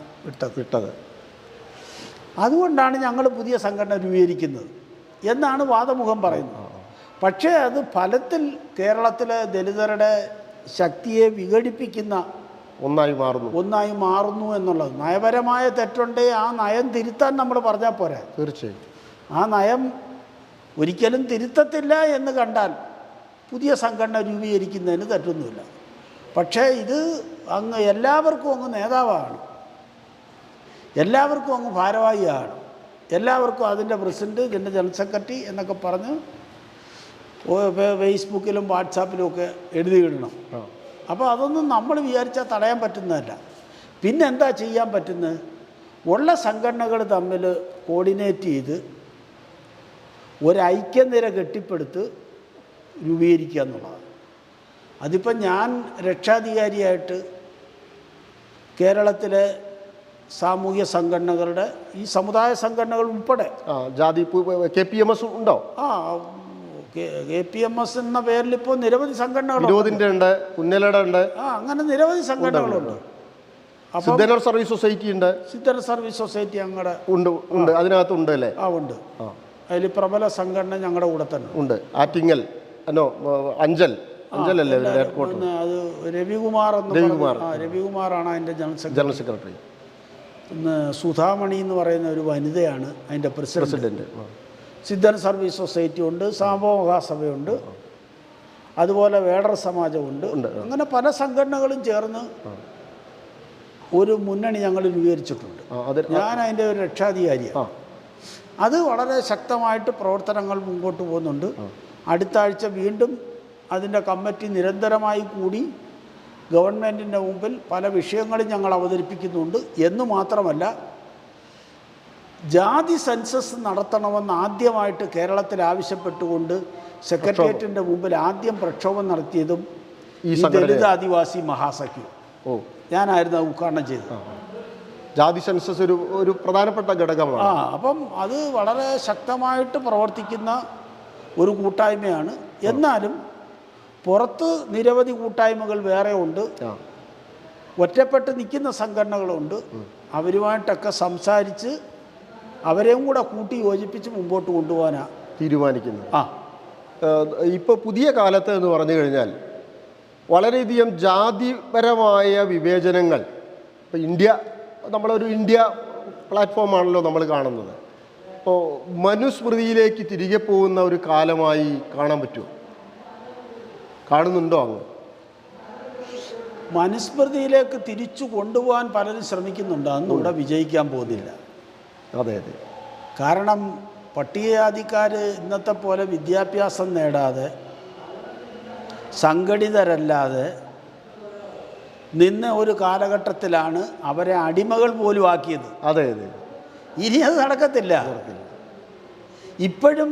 വിട്ടത്. അതുകൊണ്ടാണ് ഞങ്ങൾ പുതിയ സംഘടന രൂപീകരിക്കുന്നത് എന്നാണ് വാദമുഖം പറയുന്നത്. പക്ഷേ അത് ഫലത്തിൽ കേരളത്തിലെ ദലിതരുടെ ശക്തിയെ വിഘടിപ്പിക്കുന്ന ഒന്നായി മാറുന്നു എന്നുള്ളത്. നയപരമായ തെറ്റുണ്ടേ ആ നയം തിരുത്താൻ നമ്മൾ പറഞ്ഞാൽ പോരാ. തീർച്ചയായും ആ നയം ഒരിക്കലും തിരുത്തത്തില്ല എന്ന് കണ്ടാൽ പുതിയ സംഘടന രൂപീകരിക്കുന്നതിന് തെറ്റൊന്നുമില്ല. പക്ഷേ ഇത് അങ്ങ് എല്ലാവർക്കും അങ്ങ് നേതാവാണ്, എല്ലാവർക്കും അങ്ങ് ഭാരവാഹിയാണ്, എല്ലാവർക്കും അതിൻ്റെ പ്രസിഡൻറ്റ്, ഇതിൻ്റെ ജനറൽ സെക്രട്ടറി എന്നൊക്കെ പറഞ്ഞ് ഫേസ്ബുക്കിലും വാട്സാപ്പിലും ഒക്കെ എഴുതിയിടണം. അപ്പോൾ അതൊന്നും നമ്മൾ വിചാരിച്ചാൽ തടയാൻ പറ്റുന്നതല്ല. പിന്നെ എന്താ ചെയ്യാൻ പറ്റുന്നത്? ഉള്ള സംഘടനകൾ തമ്മിൽ കോർഡിനേറ്റ് ചെയ്ത് ഒരൈക്യനിര കെട്ടിപ്പടുത്ത് രൂപീകരിക്കുക എന്നുള്ളതാണ്. അതിപ്പം ഞാൻ രക്ഷാധികാരിയായിട്ട് കേരളത്തിലെ സാമൂഹ്യ സംഘടനകളുടെ ഈ സമുദായ സംഘടനകൾ ഉൾപ്പെടെ ജാതി KPMS ഉണ്ടോ? KPMS എന്ന പേരിൽ ഇപ്പോൾ നിരവധി സംഘടനകളുണ്ട്. വിരോധിൻ്റെ ഉണ്ട്, പുന്നലയുടെ ഉണ്ട്, അങ്ങനെ നിരവധി സംഘടനകളുണ്ട്. സിദ്ധനർ സർവീസ് സൊസൈറ്റി ഉണ്ട്. സിദ്ധനർ സർവീസ് സൊസൈറ്റി ഞങ്ങളുടെ ഉണ്ട്, അതിനകത്തുണ്ട് അല്ലേ? ഉണ്ട്. അതിൽ പ്രബല സംഘടന ഞങ്ങളുടെ കൂടെ തന്നെ ഉണ്ട്. ആറ്റിങ്ങൽ അഞ്ചലല്ലേ ഹെഡ്ക്വാർട്ടർ? അത് രവികുമാറാണ് അതിൻ്റെ ജനറൽ സെക്രട്ടറി. ഇന്ന് സുധാമണി എന്ന് പറയുന്ന ഒരു വനിതയാണ് അതിൻ്റെ പ്രസിഡന്റ്. സിദ്ധൻ സർവീസ് സൊസൈറ്റി ഉണ്ട്, സാമൂഹ്യ മഹാസഭയുണ്ട്, അതുപോലെ വേടർ സമാജമുണ്ട്. അങ്ങനെ പല സംഘടനകളും ചേർന്ന് ഒരു മുന്നണി ഞങ്ങൾ രൂപീകരിച്ചിട്ടുണ്ട്. ഞാൻ അതിൻ്റെ ഒരു രക്ഷാധികാരിയാണ്. അത് വളരെ ശക്തമായിട്ട് പ്രവർത്തനങ്ങൾ മുമ്പോട്ട് പോകുന്നുണ്ട്. അടുത്ത ആഴ്ച വീണ്ടും അതിൻ്റെ കമ്മിറ്റി നിരന്തരമായി കൂടി ഗവൺമെൻറ്റിൻ്റെ മുമ്പിൽ പല വിഷയങ്ങളും ഞങ്ങൾ അവതരിപ്പിക്കുന്നുണ്ട്. എന്ന് മാത്രമല്ല, ജാതി സെൻസസ് നടത്തണമെന്ന് ആദ്യമായിട്ട് കേരളത്തിൽ ആവശ്യപ്പെട്ടുകൊണ്ട് സെക്രട്ടേറിയറ്റിൻ്റെ മുമ്പിൽ ആദ്യം പ്രക്ഷോഭം നടത്തിയതും ഈ ദളിത് ആദിവാസി മഹാസഖ്യം ഞാനായിരുന്നു ഉദ്ഘാടനം ചെയ്തത്. ജാതി സെൻസസ് ഒരു പ്രധാനപ്പെട്ട ഘടകമാണ്. അപ്പം അത് വളരെ ശക്തമായിട്ട് പ്രവർത്തിക്കുന്ന ഒരു കൂട്ടായ്മയാണ്. എന്നാലും പുറത്ത് നിരവധി കൂട്ടായ്മകൾ വേറെ ഉണ്ട്, ഒറ്റപ്പെട്ട് നിൽക്കുന്ന സംഘടനകളുണ്ട്. അവരുമായിട്ടൊക്കെ സംസാരിച്ച് അവരെയും കൂടെ കൂട്ടി യോജിപ്പിച്ച് മുമ്പോട്ട് കൊണ്ടുപോകാനാണ് തീരുമാനിക്കുന്നത്. ഇപ്പോൾ പുതിയ കാലത്ത് എന്ന് പറഞ്ഞു കഴിഞ്ഞാൽ വളരെയധികം ജാതിപരമായ വിവേചനങ്ങൾ, ഇപ്പോൾ നമ്മളൊരു ഇന്ത്യ പ്ലാറ്റ്ഫോമാണല്ലോ നമ്മൾ കാണുന്നത്. അപ്പോൾ മനുസ്മൃതിയിലേക്ക് തിരികെ പോകുന്ന ഒരു കാലമായി കാണാൻ പറ്റുമോ? കാണുന്നുണ്ടോ? അങ്ങ് മനുസ്മൃതിയിലേക്ക് തിരിച്ചു കൊണ്ടുപോകാൻ പലരും ശ്രമിക്കുന്നുണ്ട്. അതൊന്നും ഇവിടെ വിജയിക്കാൻ പോകുന്നില്ല. അതെ. കാരണം പട്ടികജാതിക്കാർ ഇന്നത്തെ പോലെ വിദ്യാഭ്യാസം നേടാതെ സംഘടിതരല്ലാതെ നിന്ന ഒരു കാലഘട്ടത്തിലാണ് അവരെ അടിമകൾ പോലും ആക്കിയത്. അതെ. ഇനി അത് നടക്കത്തില്ല. ഇപ്പോഴും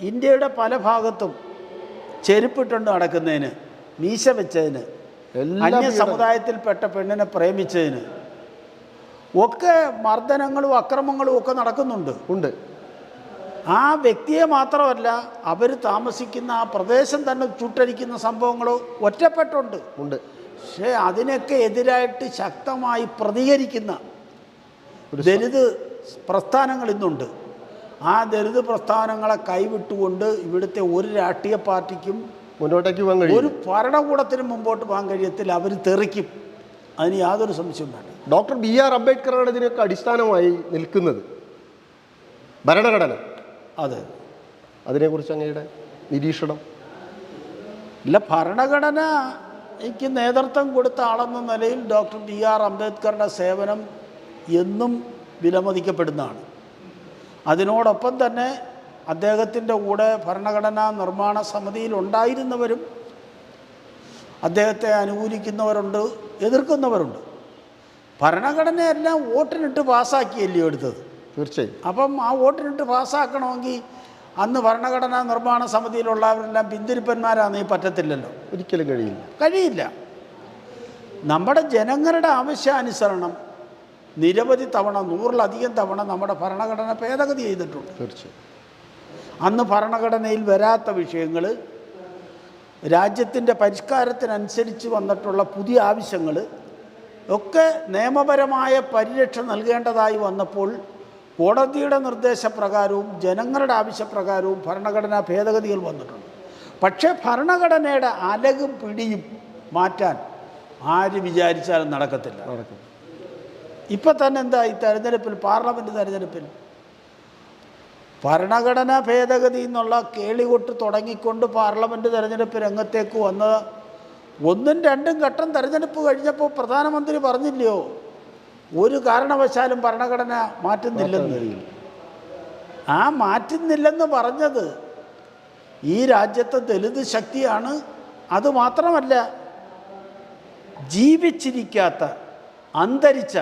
ഇന്ത്യയുടെ പല ഭാഗത്തും ചെരുപ്പിട്ടുണ്ട് നടക്കുന്നതിന്, മീശ വെച്ചതിന്, അന്യ സമുദായത്തിൽപ്പെട്ട പെണ്ണിനെ പ്രേമിച്ചതിന് ഒക്കെ മർദ്ദനങ്ങളും അക്രമങ്ങളും ഒക്കെ നടക്കുന്നുണ്ട്. ആ വ്യക്തിയെ മാത്രമല്ല, അവർ താമസിക്കുന്ന ആ പ്രദേശം തന്നെ ചുട്ടരിക്കുന്ന സംഭവങ്ങൾ ഒറ്റപ്പെട്ടുണ്ട്. പക്ഷേ അതിനൊക്കെ എതിരായിട്ട് ശക്തമായി പ്രതികരിക്കുന്ന ദലിത് പ്രസ്ഥാനങ്ങൾ ഇന്നുണ്ട്. ആ ദലിത് പ്രസ്ഥാനങ്ങളെ കൈവിട്ടുകൊണ്ട് ഇവിടുത്തെ ഒരു രാഷ്ട്രീയ പാർട്ടിക്കും മുന്നോട്ടേക്ക് പോകാൻ കഴിയും, ഒരു ഭരണകൂടത്തിനും മുമ്പോട്ട് പോകാൻ കഴിയത്തില്ല. അവർ തെറിക്കും, അതിന് യാതൊരു സംശയവും വേണ്ട. ഡോക്ടർ BR അംബേദ്കറാണ് ഇതിനൊക്കെ അടിസ്ഥാനമായി നിൽക്കുന്നത് ഭരണഘടന. അതെ, അതിനെക്കുറിച്ച് അങ്ങയുടെ നിരീക്ഷണം? ഇല്ല, ഭരണഘടനയ്ക്ക് നേതൃത്വം കൊടുത്ത ആളെന്ന നിലയിൽ ഡോക്ടർ BR അംബേദ്കറുടെ സേവനം എന്നും വിലമതിക്കപ്പെടുന്നതാണ്. അതിനോടൊപ്പം തന്നെ അദ്ദേഹത്തിൻ്റെ കൂടെ ഭരണഘടനാ നിർമ്മാണ സമിതിയിൽ ഉണ്ടായിരുന്നവരും അദ്ദേഹത്തെ അനുകൂലിക്കുന്നവരുണ്ട്, എതിർക്കുന്നവരുണ്ട്. ഭരണഘടനയെല്ലാം വോട്ടിനിട്ട് പാസ്സാക്കിയല്ലേ എടുത്തത്? തീർച്ചയായും. അപ്പം ആ വോട്ടിനിട്ട് പാസ്സാക്കണമെങ്കിൽ അന്ന് ഭരണഘടനാ നിർമ്മാണ സമിതിയിലുള്ളവരെല്ലാം പിന്തിരിപ്പന്മാരാണെന്ന് പറ്റത്തില്ലല്ലോ. ഒരിക്കലും കഴിയില്ല. നമ്മുടെ ജനങ്ങളുടെ ആവശ്യാനുസരണം നിരവധി തവണ, 100-ലധികം തവണ നമ്മുടെ ഭരണഘടന ഭേദഗതി ചെയ്തിട്ടുണ്ട്. തീർച്ചയായും. അന്ന് ഭരണഘടനയിൽ വരാത്ത വിഷയങ്ങൾ, രാജ്യത്തിൻ്റെ പരിഷ്കാരത്തിനനുസരിച്ച് വന്നിട്ടുള്ള പുതിയ ആവശ്യങ്ങൾ ഒക്കെ നിയമപരമായ പരിരക്ഷ നൽകേണ്ടതായി വന്നപ്പോൾ കോടതിയുടെ നിർദ്ദേശപ്രകാരവും ജനങ്ങളുടെ ആവശ്യപ്രകാരവും ഭരണഘടനാ ഭേദഗതികൾ വന്നിട്ടുണ്ട്. പക്ഷേ ഭരണഘടനയുടെ അലകും പിടിയും മാറ്റാൻ ആര് വിചാരിച്ചാലും നടക്കത്തില്ല. ഇപ്പം തന്നെ എന്താ ഈ തെരഞ്ഞെടുപ്പിൽ, പാർലമെൻറ്റ് തെരഞ്ഞെടുപ്പിൽ ഭരണഘടനാ ഭേദഗതി എന്നുള്ള കേളികൊട്ട് തുടങ്ങിക്കൊണ്ട് പാർലമെൻറ്റ് തെരഞ്ഞെടുപ്പ് രംഗത്തേക്ക് വന്നത് 1-2 ഘട്ടം തെരഞ്ഞെടുപ്പ് കഴിഞ്ഞപ്പോൾ പ്രധാനമന്ത്രി പറഞ്ഞില്ലയോ, ഒരു കാരണവശാലും ഭരണഘടന മാറ്റുന്നില്ലെന്ന്. ആ മാറ്റുന്നില്ലെന്ന് പറഞ്ഞത് ഈ രാജ്യത്തെ ദലിത് ശക്തിയാണ്. അതുമാത്രമല്ല, ജീവിച്ചിരിക്കാത്ത, അന്തരിച്ച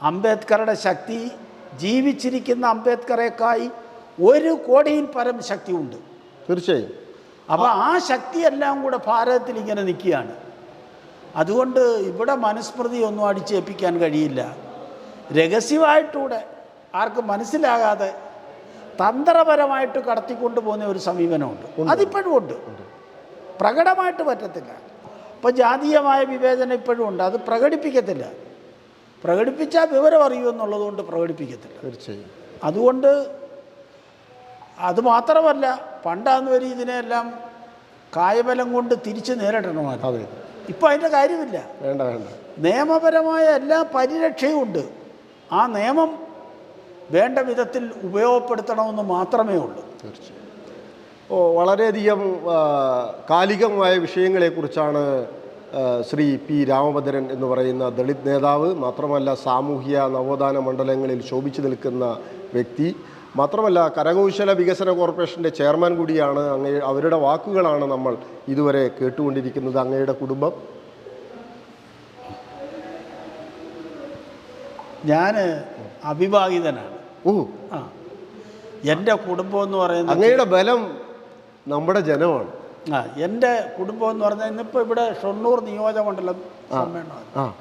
അംബേദ്കറുടെ ശക്തി ജീവിച്ചിരിക്കുന്ന അംബേദ്കറേക്കായി 1 കോടിയിൽ പരം ശക്തിയുണ്ട്. തീർച്ചയായും. അപ്പോൾ ആ ശക്തിയെല്ലാം കൂടെ ഭാരതത്തിൽ ഇങ്ങനെ നിൽക്കുകയാണ്. അതുകൊണ്ട് ഇവിടെ മനുസ്മൃതി ഒന്നും അടിച്ചേൽപ്പിക്കാൻ കഴിയില്ല. രഹസ്യമായിട്ടൂടെ ആർക്കും മനസ്സിലാകാതെ തന്ത്രപരമായിട്ട് കടത്തിക്കൊണ്ട് പോകുന്ന ഒരു സമീപനമുണ്ട്. അതിപ്പോഴും ഉണ്ട്, പ്രകടമായിട്ട് പറ്റത്തില്ല. ഇപ്പോൾ ജാതീയമായ വിവേചനം ഇപ്പോഴും ഉണ്ട്, അത് പ്രകടിപ്പിക്കത്തില്ല. പ്രകടിപ്പിച്ചാൽ വിവരം അറിയുമെന്നുള്ളതുകൊണ്ട് പ്രകടിപ്പിക്കത്തില്ല. തീർച്ചയായും. അതുകൊണ്ട് അതുമാത്രമല്ല, പണ്ടാന്ന് വരെ ഇതിനെല്ലാം കായബലം കൊണ്ട് തിരിച്ച് നേരിടണമായിരുന്നു. ഇപ്പം അതിൻ്റെ കാര്യമില്ല. വേണ്ട വേണ്ട. നിയമപരമായ എല്ലാ പരിരക്ഷയും ഉണ്ട്. ആ നിയമം വേണ്ട വിധത്തിൽ ഉപയോഗപ്പെടുത്തണമെന്ന് മാത്രമേ ഉള്ളൂ. തീർച്ചയായും. വളരെയധികം കാലികമായ വിഷയങ്ങളെക്കുറിച്ചാണ് ശ്രീ പി രാമഭദ്രൻ എന്ന് പറയുന്ന ദളിത് നേതാവ്, മാത്രമല്ല സാമൂഹ്യ നവോത്ഥാന മണ്ഡലങ്ങളിൽ ശോഭിച്ചു നിൽക്കുന്ന വ്യക്തി, മാത്രമല്ല കരകൗശല വികസന കോർപ്പറേഷൻ്റെ ചെയർമാൻ കൂടിയാണ്. അവരുടെ വാക്കുകളാണ് നമ്മൾ ഇതുവരെ കേട്ടുകൊണ്ടിരിക്കുന്നത്. അങ്ങയുടെ കുടുംബം? ഞാൻ അവിവാഹിതനാണ്. ഓ, എൻ്റെ കുടുംബം എന്ന് പറയുന്നത് അങ്ങയുടെ ബലം നമ്മുടെ ജനമാണ്. എൻ്റെ കുടുംബം എന്ന് പറഞ്ഞാൽ ഇന്നിപ്പോൾ ഇവിടെ ഷൊർണൂർ നിയോജകമണ്ഡലം സമ്മേളനം,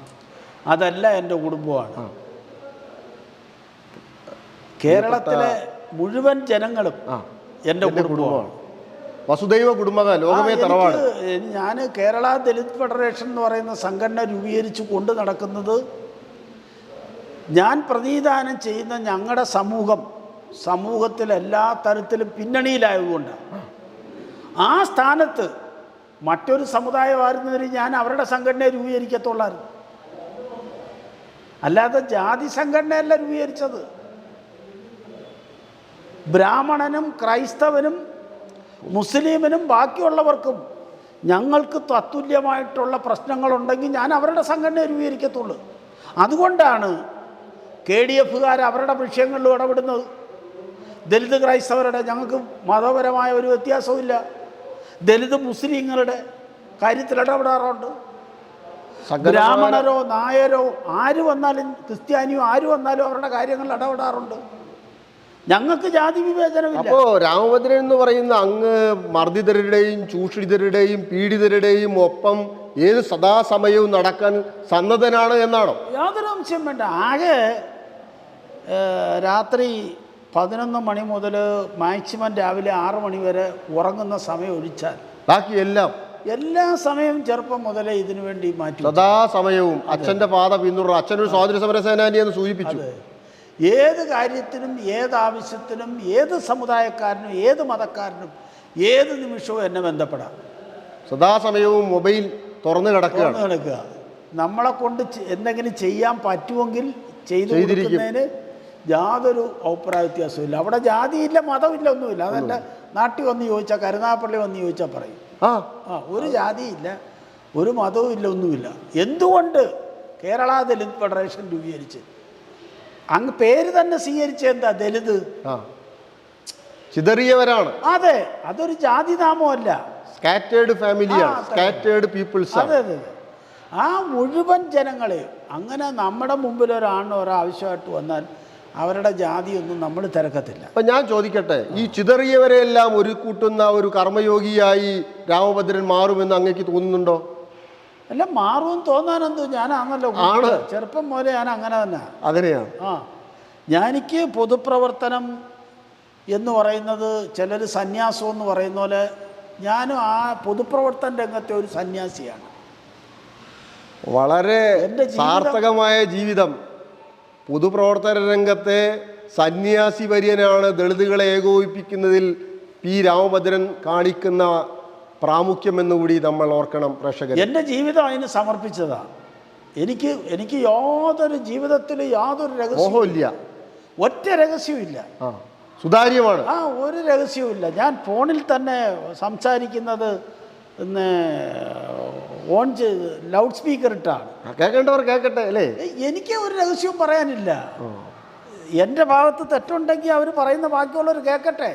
അതല്ല എൻ്റെ കുടുംബമാണ്. കേരളത്തിലെ മുഴുവൻ ജനങ്ങളും എൻ്റെ കുടുംബമാണ്. വസുദൈവ കുടുംബക, ലോകമേ തറവാട്. ഞാൻ കേരള ദലിത് ഫെഡറേഷൻ എന്ന് പറയുന്ന സംഘടന രൂപീകരിച്ച് കൊണ്ട് നടക്കുന്നത് ഞാൻ പ്രതിനിധാനം ചെയ്യുന്ന ഞങ്ങളുടെ സമൂഹത്തിൽ എല്ലാ തരത്തിലും പിന്നണിയിലായതുകൊണ്ടാണ്. ആ സ്ഥാനത്ത് മറ്റൊരു സമുദായമായിരുന്നവർ ഞാൻ അവരുടെ സംഘടനയെ രൂപീകരിക്കത്തുള്ളായിരുന്നു. അല്ലാതെ ജാതി സംഘടനയല്ല രൂപീകരിച്ചത്. ബ്രാഹ്മണനും ക്രൈസ്തവനും മുസ്ലിമിനും ബാക്കിയുള്ളവർക്കും ഞങ്ങൾക്ക് തത്തുല്യമായിട്ടുള്ള പ്രശ്നങ്ങളുണ്ടെങ്കിൽ ഞാൻ അവരുടെ സംഘടനയെ രൂപീകരിക്കത്തുള്ളൂ. അതുകൊണ്ടാണ് KDF അവരുടെ വിഷയങ്ങളിലും ഇടപെടുന്നത്. ദലിത് ക്രൈസ്തവരുടെ ഞങ്ങൾക്ക് മതപരമായ ഒരു വ്യത്യാസവുമില്ല. ദലിത് മുസ്ലിങ്ങളുടെ കാര്യത്തിൽ ഇടപെടാറുണ്ട്. ബ്രാഹ്മണരോ നായരോ ആര് വന്നാലും, ക്രിസ്ത്യാനിയോ ആര് വന്നാലും അവരുടെ കാര്യങ്ങളിൽ ഇടപെടാറുണ്ട്. ഞങ്ങൾക്ക് ജാതി വിവേചനമില്ല. അപ്പോൾ രാമഭദ്രൻ എന്ന് പറയുന്ന അങ്ങ് മർദ്ദിതരുടെയും ചൂഷിതരുടെയും പീഡിതരുടെയും ഒപ്പം ഏത് സദാസമയവും നടക്കാൻ സന്നദ്ധനാണ് എന്നാണോ? യാതൊരു അംശം വേണ്ട. ആകെ രാത്രി 11 മണി മുതൽ മാക്സിമം രാവിലെ 6 മണി വരെ ഉറങ്ങുന്ന സമയം ഒഴിച്ചാൽ ബാക്കി എല്ലാ സമയവും ചെറുപ്പം മുതലേ ഇതിനു വേണ്ടി മാറ്റി. സദാസമയവും അച്ഛൻ്റെ പാത പിന്തുടർന്നു. അച്ഛനൊരു സ്വാതന്ത്ര്യ സമര സേനാനി എന്ന് സൂചിപ്പിച്ചു. ഏത് കാര്യത്തിനും, ഏത് ആവശ്യത്തിനും, ഏത് സമുദായക്കാരനും, ഏത് മതക്കാരനും ഏത് നിമിഷവും എന്നെ ബന്ധപ്പെടാം. സദാസമയവും മൊബൈൽ തുറന്നു കിടക്കുക. നമ്മളെ കൊണ്ട് എന്തെങ്കിലും ചെയ്യാൻ പറ്റുമെങ്കിൽ ചെയ്തിരിക്കുന്നതിന് യാതൊരു അഭിപ്രായ വ്യത്യാസമില്ല. അവിടെ ജാതിയില്ല, മതമില്ല, ഒന്നുമില്ല. അതെൻ്റെ നാട്ടിൽ വന്ന് ചോദിച്ചാൽ, കരുനാഗപ്പള്ളി വന്ന് ചോദിച്ചാൽ പറയും. ഒരു ജാതിയില്ല, ഒരു മതവും ഇല്ല, ഒന്നുമില്ല. എന്തുകൊണ്ട് കേരള ദലിത് ഫെഡറേഷൻ രൂപീകരിച്ച്? അങ്ങ് പേര് തന്നെ സ്വീകരിച്ച എന്താ? ദലിത്, ചിതറിയവരാണ്. അതെ, അതൊരു ജാതി നാമമല്ല. സ്കാറ്റേർഡ് ഫാമിലിയാണ്, സ്കാറ്റേർഡ് പീപ്പിൾസ്. അതെ അതെ. ആ മുഴുവൻ ജനങ്ങളെ അങ്ങനെ നമ്മുടെ മുമ്പിൽ ഒരാവശ്യമായിട്ട് വന്നാൽ അവരുടെ ജാതിയൊന്നും നമ്മൾ തിരക്കത്തില്ല. അപ്പം ഞാൻ ചോദിക്കട്ടെ, ഈ ചിതറിയവരെയെല്ലാം ഒരു കൂട്ടുന്ന ഒരു കർമ്മയോഗിയായി രാമഭദ്രൻ മാറുമെന്ന് അങ്ങേക്ക് തോന്നുന്നുണ്ടോ? അല്ല, മാറുമെന്ന് തോന്നാനെന്തോ, ഞാനാണല്ലോ ചെറുപ്പം പോലെ ഞാൻ അങ്ങനെ തന്നെ. അങ്ങനെയാണ്. എനിക്ക് പൊതുപ്രവർത്തനം എന്ന് പറയുന്നത്, ചിലർ സന്യാസം എന്ന് പറയുന്ന പോലെ ഞാനും ആ പൊതുപ്രവർത്തന രംഗത്തെ ഒരു സന്യാസിയാണ്. വളരെ സാർത്ഥകമായ ജീവിതം. പൊതുപ്രവർത്തന രംഗത്തെ സന്യാസി വര്യനാണ്. ദളിതുകളെ ഏകോപിപ്പിക്കുന്നതിൽ പി രാമഭദ്രൻ കാണിക്കുന്ന പ്രാമുഖ്യമെന്നുകൂടി നമ്മൾ ഓർക്കണം പ്രേക്ഷകർ. എൻ്റെ ജീവിതം അതിന് സമർപ്പിച്ചതാണ്. എനിക്ക് യാതൊരു ജീവിതത്തിൽ യാതൊരു രഹസ്യമില്ല, ഒറ്റ രഹസ്യമില്ല. സുതാര്യമാണ്. ഒരു രഹസ്യവുമില്ല. ഞാൻ ഫോണിൽ തന്നെ സംസാരിക്കുന്നത് ഓൺ ചെയ്ത് ലൗഡ് സ്പീക്കർ ഇട്ടാണ്. കേൾക്കേണ്ടവർ കേൾക്കട്ടെ അല്ലേ? എനിക്ക് ഒരു രഹസ്യവും പറയാനില്ല. എൻ്റെ ഭാഗത്ത് തെറ്റുണ്ടെങ്കിൽ അവർ പറയുന്ന ബാക്കിയുള്ളവർ കേൾക്കട്ടെ.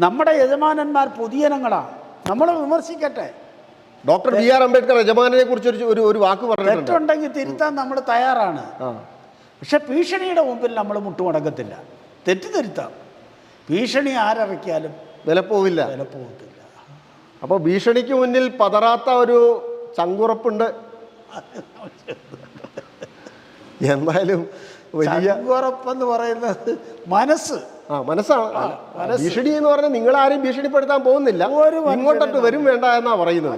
നമ്മുടെ യജമാനന്മാർ പൊതുജനങ്ങളാണ്, നമ്മൾ വിമർശിക്കട്ടെ. ഡോക്ടർ BR അംബേദ്കർ യജമാനെ കുറിച്ച് ഒരു വാക്ക് പറഞ്ഞു. തെറ്റുണ്ടെങ്കിൽ തിരുത്താൻ നമ്മൾ തയ്യാറാണ്. പക്ഷെ ഭീഷണിയുടെ മുമ്പിൽ നമ്മൾ മുട്ടുമടക്കത്തില്ല. തെറ്റ് തിരുത്താം. ഭീഷണി ആരറയ്ക്കാലും വില പോവില്ല. വില പോകത്തില്ല. അപ്പോൾ ഭീഷണിക്ക് മുന്നിൽ പതറാത്ത ഒരു ചങ്കുറപ്പുണ്ട്. എന്തായാലും വലിയ ചങ്കുറപ്പെന്ന് പറയുന്നത് മനസ്സ്. മനസ്സാണ്. ഭീഷണി എന്ന് പറഞ്ഞാൽ നിങ്ങൾ ആരെയും ഭീഷണിപ്പെടുത്താൻ പോകുന്നില്ല, ഇങ്ങോട്ടൊട്ട് വരും വേണ്ട എന്നാ പറയുന്നത്.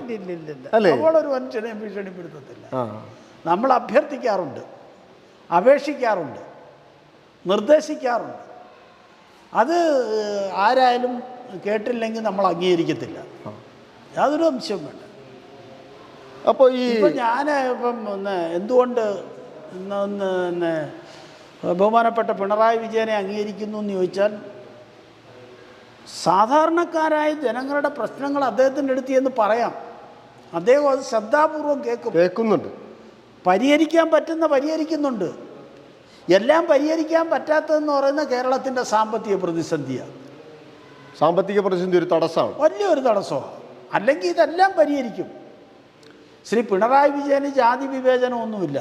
അല്ലേ? നമ്മളൊരു മനുഷ്യനെയും ഭീഷണിപ്പെടുത്തത്തില്ല. നമ്മൾ അഭ്യർത്ഥിക്കാറുണ്ട്, അപേക്ഷിക്കാറുണ്ട്, നിർദ്ദേശിക്കാറുണ്ട്. അത് ആരായാലും കേട്ടില്ലെങ്കിൽ നമ്മൾ അംഗീകരിക്കത്തില്ല, യാതൊരു അംശവും വേണ്ട. അപ്പോൾ ഞാൻ ഇപ്പം എന്തുകൊണ്ട് പിന്നെ ബഹുമാനപ്പെട്ട പിണറായി വിജയനെ അംഗീകരിക്കുന്നു എന്ന് ചോദിച്ചാൽ, സാധാരണക്കാരായ ജനങ്ങളുടെ പ്രശ്നങ്ങൾ അദ്ദേഹത്തിൻ്റെ അടുത്ത് എന്ന് പറയാം. അദ്ദേഹം അത് ശ്രദ്ധാപൂർവം കേൾക്കുന്നുണ്ട്. പരിഹരിക്കാൻ പറ്റുന്ന പരിഹരിക്കുന്നുണ്ട്. എല്ലാം പരിഹരിക്കാൻ പറ്റാത്തതെന്ന് പറയുന്ന കേരളത്തിൻ്റെ സാമ്പത്തിക പ്രതിസന്ധിയാണ്. സാമ്പത്തിക പ്രതിസന്ധി ഒരു തടസ്സമാണ്, വലിയൊരു തടസ്സമാണ്. അല്ലെങ്കിൽ ഇതെല്ലാം പരിഹരിക്കും. ശ്രീ പിണറായി വിജയന് ജാതി വിവേചനമൊന്നുമില്ല.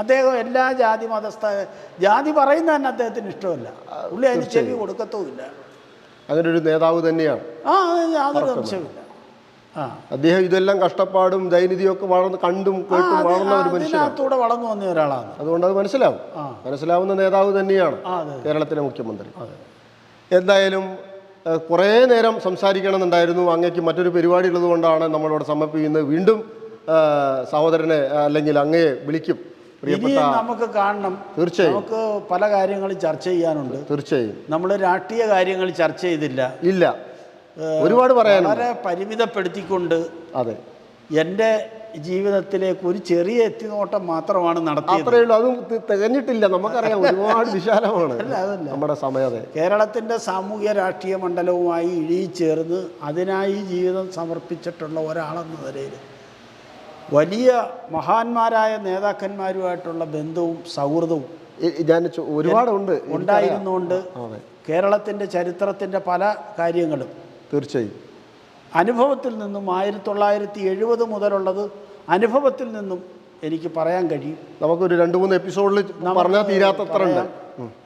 അദ്ദേഹം എല്ലാ ജാതി മതസ്ഥ ജാതി പറയുന്ന തന്നെ അദ്ദേഹത്തിന് ഇഷ്ടമല്ല. പുള്ളി അതിന് ചെവി കൊടുക്കത്തുമില്ല. അങ്ങനെ ഒരു നേതാവ് തന്നെയാണ്. യാതൊരു അംശമില്ല. അദ്ദേഹം ഇതെല്ലാം കഷ്ടപ്പാടും ദൈനംദിനമൊക്കെ വളർന്ന് കണ്ടും കേട്ടും വളർന്ന ഒരു മനുഷ്യനാണ്, വളർന്നു വന്ന ഒരാളാണ്. അതുകൊണ്ട് അത് മനസ്സിലാവുന്ന നേതാവ് തന്നെയാണ് കേരളത്തിലെ മുഖ്യമന്ത്രി. എന്തായാലും കുറേ നേരം സംസാരിക്കണമെന്നുണ്ടായിരുന്നു. അങ്ങേക്ക് മറ്റൊരു പരിപാടി ഉള്ളത് കൊണ്ടാണ് നമ്മളിവിടെ സമർപ്പിക്കുന്നത്. വീണ്ടും സഹോദരനെ അല്ലെങ്കിൽ അങ്ങയെ വിളിക്കും. നമുക്ക് കാണണം. തീർച്ചയായും നമുക്ക് പല കാര്യങ്ങളും ചർച്ച ചെയ്യാനുണ്ട്. തീർച്ചയായും നമ്മൾ രാഷ്ട്രീയ കാര്യങ്ങൾ ചർച്ച ചെയ്തില്ല. ഒരുപാട് പറയാൻ വളരെ പരിമിതപ്പെടുത്തിക്കൊണ്ട് അതെ എൻ്റെ ജീവിതത്തിലേക്ക് ഒരു ചെറിയ എത്തിനോട്ടം മാത്രമാണ് നടത്തിയത്. അത്രയേ ഉള്ളൂ. അതും തികഞ്ഞിട്ടില്ല. നമുക്കറിയാം, ഒരുപാട് വിശാലമാണ് നമ്മുടെ സമയത്തെ. കേരളത്തിൻ്റെ സാമൂഹ്യ രാഷ്ട്രീയ മണ്ഡലവുമായി ഇഴയിച്ചേർന്ന് അതിനായി ജീവിതം സമർപ്പിച്ചിട്ടുള്ള ഒരാളെന്ന നിലയിൽ വലിയ മഹാന്മാരായ നേതാക്കന്മാരുമായിട്ടുള്ള ബന്ധവും സൗഹൃദവും ഞാൻ ഒരുപാടുണ്ട് ഉണ്ടായിരുന്നുകൊണ്ട് കേരളത്തിൻ്റെ ചരിത്രത്തിൻ്റെ പല കാര്യങ്ങളും തീർച്ചയായും അനുഭവത്തിൽ നിന്നും 1970 മുതലുള്ളത് അനുഭവത്തിൽ നിന്നും എനിക്ക് പറയാൻ കഴിയും. നമുക്കൊരു 2-3 എപ്പിസോഡിൽ പറഞ്ഞാൽ തീരാത്തത്ര ഉണ്ട്.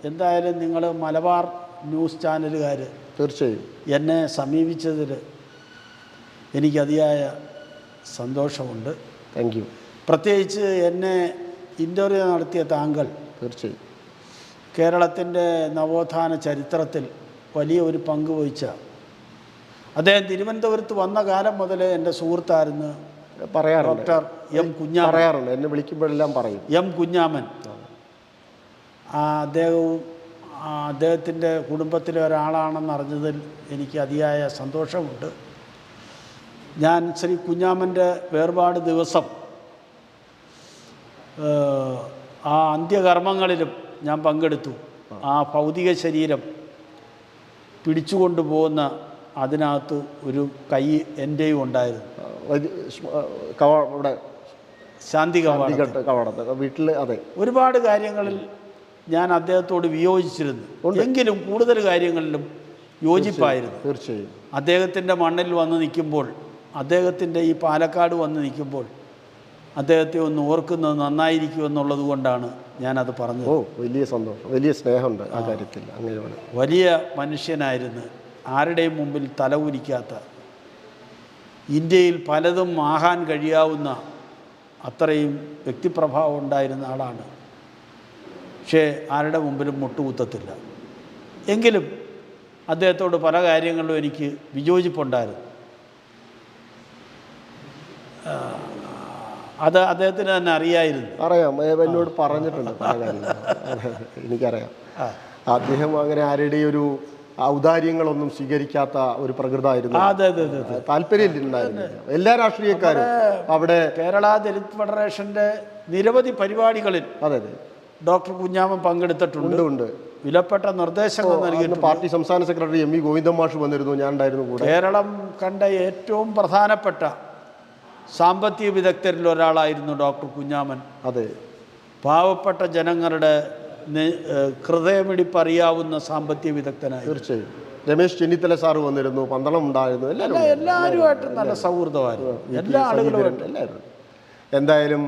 എന്തായാലും നിങ്ങൾ മലബാർ ന്യൂസ് ചാനലുകാർ തീർച്ചയായും എന്നെ സമീപിച്ചതിൽ എനിക്ക് അതിയായ സന്തോഷമുണ്ട്. Thank you. പ്രത്യേകിച്ച് എന്നെ ഇൻ്റർവ്യൂ നടത്തിയ താങ്കൾ തീർച്ചയായും കേരളത്തിൻ്റെ നവോത്ഥാന ചരിത്രത്തിൽ വലിയ ഒരു പങ്ക് വഹിച്ച, അദ്ദേഹം തിരുവനന്തപുരത്ത് വന്ന കാലം മുതൽ എൻ്റെ സുഹൃത്തായിരുന്നു. ഡോക്ടർ എം കുഞ്ഞാമൻ പറയാറുണ്ട്, എന്നെ വിളിക്കുമ്പോഴെല്ലാം പറയും. എം കുഞ്ഞാമൻ. അദ്ദേഹവും അദ്ദേഹത്തിൻ്റെ കുടുംബത്തിലെ ഒരാളാണെന്ന് അറിഞ്ഞതിൽ എനിക്ക് അതിയായ സന്തോഷമുണ്ട്. ഞാൻ ശ്രീ കുഞ്ഞാമൻ്റെ വേർപാട് ദിവസം ആ അന്ത്യകർമ്മങ്ങളിലും ഞാൻ പങ്കെടുത്തു. ആ ഭൗതിക ശരീരം പിടിച്ചുകൊണ്ടുപോകുന്ന അതിനകത്ത് ഒരു കൈ എൻ്റെയും ഉണ്ടായിരുന്നു. ശാന്തി കവാടത്ത് വീട്ടിൽ. അതെ, ഒരുപാട് കാര്യങ്ങളിൽ ഞാൻ അദ്ദേഹത്തോട് വിയോജിച്ചിരുന്നു. എങ്കിലും കൂടുതൽ കാര്യങ്ങളിലും യോജിപ്പായിരുന്നു. തീർച്ചയായും അദ്ദേഹത്തിൻ്റെ മണ്ണിൽ വന്ന് നിൽക്കുമ്പോൾ, അദ്ദേഹത്തിൻ്റെ ഈ പാലക്കാട് വന്ന് നിൽക്കുമ്പോൾ അദ്ദേഹത്തെ ഒന്ന് ഓർക്കുന്നത് നന്നായിരിക്കുമെന്നുള്ളത് കൊണ്ടാണ് ഞാനത് പറഞ്ഞത്. വലിയ സന്തോഷം, വലിയ സ്നേഹമുണ്ട് ആ കാര്യത്തിൽ. അങ്ങനെയാണ്. വലിയ മനുഷ്യനായിരുന്നു, ആരുടെയും മുമ്പിൽ തല ഉരിക്കാത്ത, ഇന്ത്യയിൽ പലതും ആകാൻ കഴിയാവുന്ന അത്രയും വ്യക്തിപ്രഭാവം ഉണ്ടായിരുന്ന ആളാണ്. പക്ഷേ ആരുടെ മുമ്പിലും മുട്ടുകുത്തത്തില്ല. എങ്കിലും അദ്ദേഹത്തോട് പല കാര്യങ്ങളിലും എനിക്ക് വിയോജിപ്പുണ്ടായിരുന്നു. അത് അദ്ദേഹത്തിന് തന്നെ അറിയായിരുന്നു. അറിയാം, എന്നോട് പറഞ്ഞിട്ടുണ്ട് പല കാര്യങ്ങൾ. എനിക്കറിയാം. അദ്ദേഹം അങ്ങനെ ആരുടെയും ഒരു ഔദാര്യങ്ങളൊന്നും സ്വീകരിക്കാത്ത ഒരു പ്രകൃതമായിരുന്നു. താല്പര്യമില്ലായിരുന്നു എല്ലാ രാഷ്ട്രീയക്കാരും. അവിടെ കേരള ദലിത് ഫെഡറേഷൻ്റെ നിരവധി പരിപാടികളിൽ ഡോക്ടർ കുഞ്ഞാമൻ പങ്കെടുത്തിട്ടുണ്ട്. വിലപ്പെട്ട നിർദ്ദേശങ്ങൾ നൽകിയിട്ടുണ്ട്. പാർട്ടി സംസ്ഥാന സെക്രട്ടറി എം വി ഗോവിന്ദൻ മാഷ് വന്നിരുന്നു, ഞാൻ ഉണ്ടായിരുന്നു കൂടെ. കേരളം കണ്ട ഏറ്റവും പ്രധാനപ്പെട്ട സാമ്പത്തിക വിദഗ്ധരിൽ ഒരാളായിരുന്നു ഡോക്ടർ കുഞ്ഞാമൻ. അതെ, പാവപ്പെട്ട ജനങ്ങളുടെ ഹൃദയമിടിപ്പറിയാവുന്ന സാമ്പത്തിക വിദഗ്ധനായി. തീർച്ചയായും രമേശ് ചെന്നിത്തല സാറ് വന്നിരുന്നു, പന്തളം ഉണ്ടായിരുന്നു. എല്ലാവരുമായിട്ടും നല്ല സൗഹൃദമായിരുന്നു, എല്ലാ ആളുകളുമായിട്ടും എല്ലാവരും. എന്തായാലും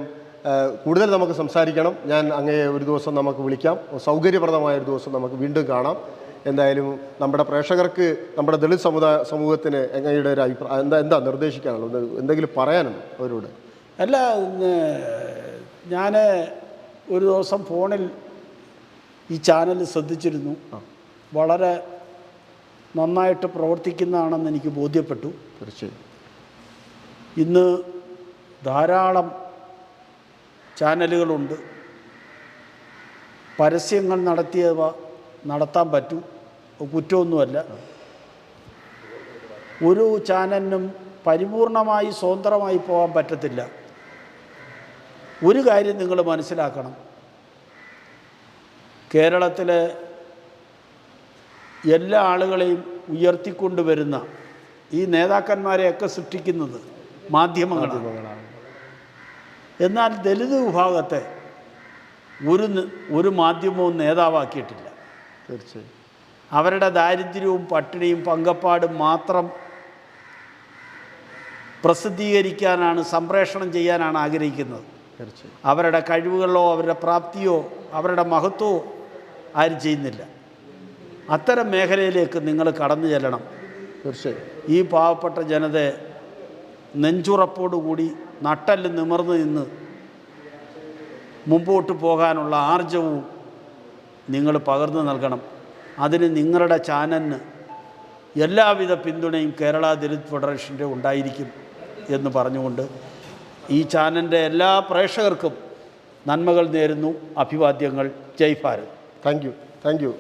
കൂടുതൽ നമുക്ക് സംസാരിക്കണം. ഞാൻ അങ്ങയെ ഒരു ദിവസം നമുക്ക് വിളിക്കാം, സൗകര്യപ്രദമായ ഒരു ദിവസം നമുക്ക് വീണ്ടും കാണാം. എന്തായാലും നമ്മുടെ പ്രേക്ഷകർക്ക്, നമ്മുടെ ദളിത് സമൂഹത്തിന് എങ്ങനെയുടെ ഒരു അഭിപ്രായം എന്താ നിർദ്ദേശിക്കാനുള്ളത്? എന്തെങ്കിലും പറയാനുണ്ടോ അവരോട്? അല്ല, ഞാൻ ഒരു ദിവസം ഫോണിൽ ഈ ചാനൽ ശ്രദ്ധിച്ചിരുന്നു. വളരെ നന്നായിട്ട് പ്രവർത്തിക്കുന്നതാണെന്ന് എനിക്ക് ബോധ്യപ്പെട്ടു. തീർച്ചയായും ഇന്ന് ധാരാളം ചാനലുകളുണ്ട്. പരസ്യങ്ങൾ നടത്തിയവ നടത്താൻ പറ്റും, കുറ്റമൊന്നുമല്ല. ഒരു ചാനലിനും പരിപൂർണമായി സ്വതന്ത്രമായി പോകാൻ പറ്റത്തില്ല. ഒരു കാര്യം നിങ്ങൾ മനസ്സിലാക്കണം, കേരളത്തിലെ എല്ലാ ആളുകളെയും ഉയർത്തിക്കൊണ്ടുവരുന്ന ഈ നേതാക്കന്മാരെയൊക്കെ സൃഷ്ടിക്കുന്നത് മാധ്യമങ്ങളാണ്. എന്നാൽ ദലിത് വിഭാഗത്തെ ഒരു മാധ്യമവും നേതാവാക്കിയിട്ടില്ല. തീർച്ചയായും അവരുടെ ദാരിദ്ര്യവും പട്ടിണിയും പങ്കപ്പാടും മാത്രം പ്രസിദ്ധീകരിക്കാനാണ്, സംപ്രേഷണം ചെയ്യാനാണ് ആഗ്രഹിക്കുന്നത്. തീർച്ചയായും അവരുടെ കഴിവുകളോ അവരുടെ പ്രാപ്തിയോ അവരുടെ മഹത്വമോ ആരും ചെയ്യുന്നില്ല. അത്തരം മേഖലയിലേക്ക് നിങ്ങൾ കടന്നു ചെല്ലണം. തീർച്ചയായും ഈ പാവപ്പെട്ട ജനതയെ നെഞ്ചുറപ്പോടുകൂടി നട്ടല് നിമർന്നു നിന്ന് മുമ്പോട്ട് പോകാനുള്ള ആർജവും നിങ്ങൾ പകർന്നു നൽകണം. അതിന് നിങ്ങളുടെ ചാനലിന് എല്ലാവിധ പിന്തുണയും കേരള ദലിത് ഫെഡറേഷൻ്റെ ഉണ്ടായിരിക്കും എന്ന് പറഞ്ഞുകൊണ്ട് ഈ ചാനലിൻ്റെ എല്ലാ പ്രേക്ഷകർക്കും നന്മകൾ നേരുന്നു. അഭിവാദ്യങ്ങൾ. ജയ് ഭാരത്. Thank U.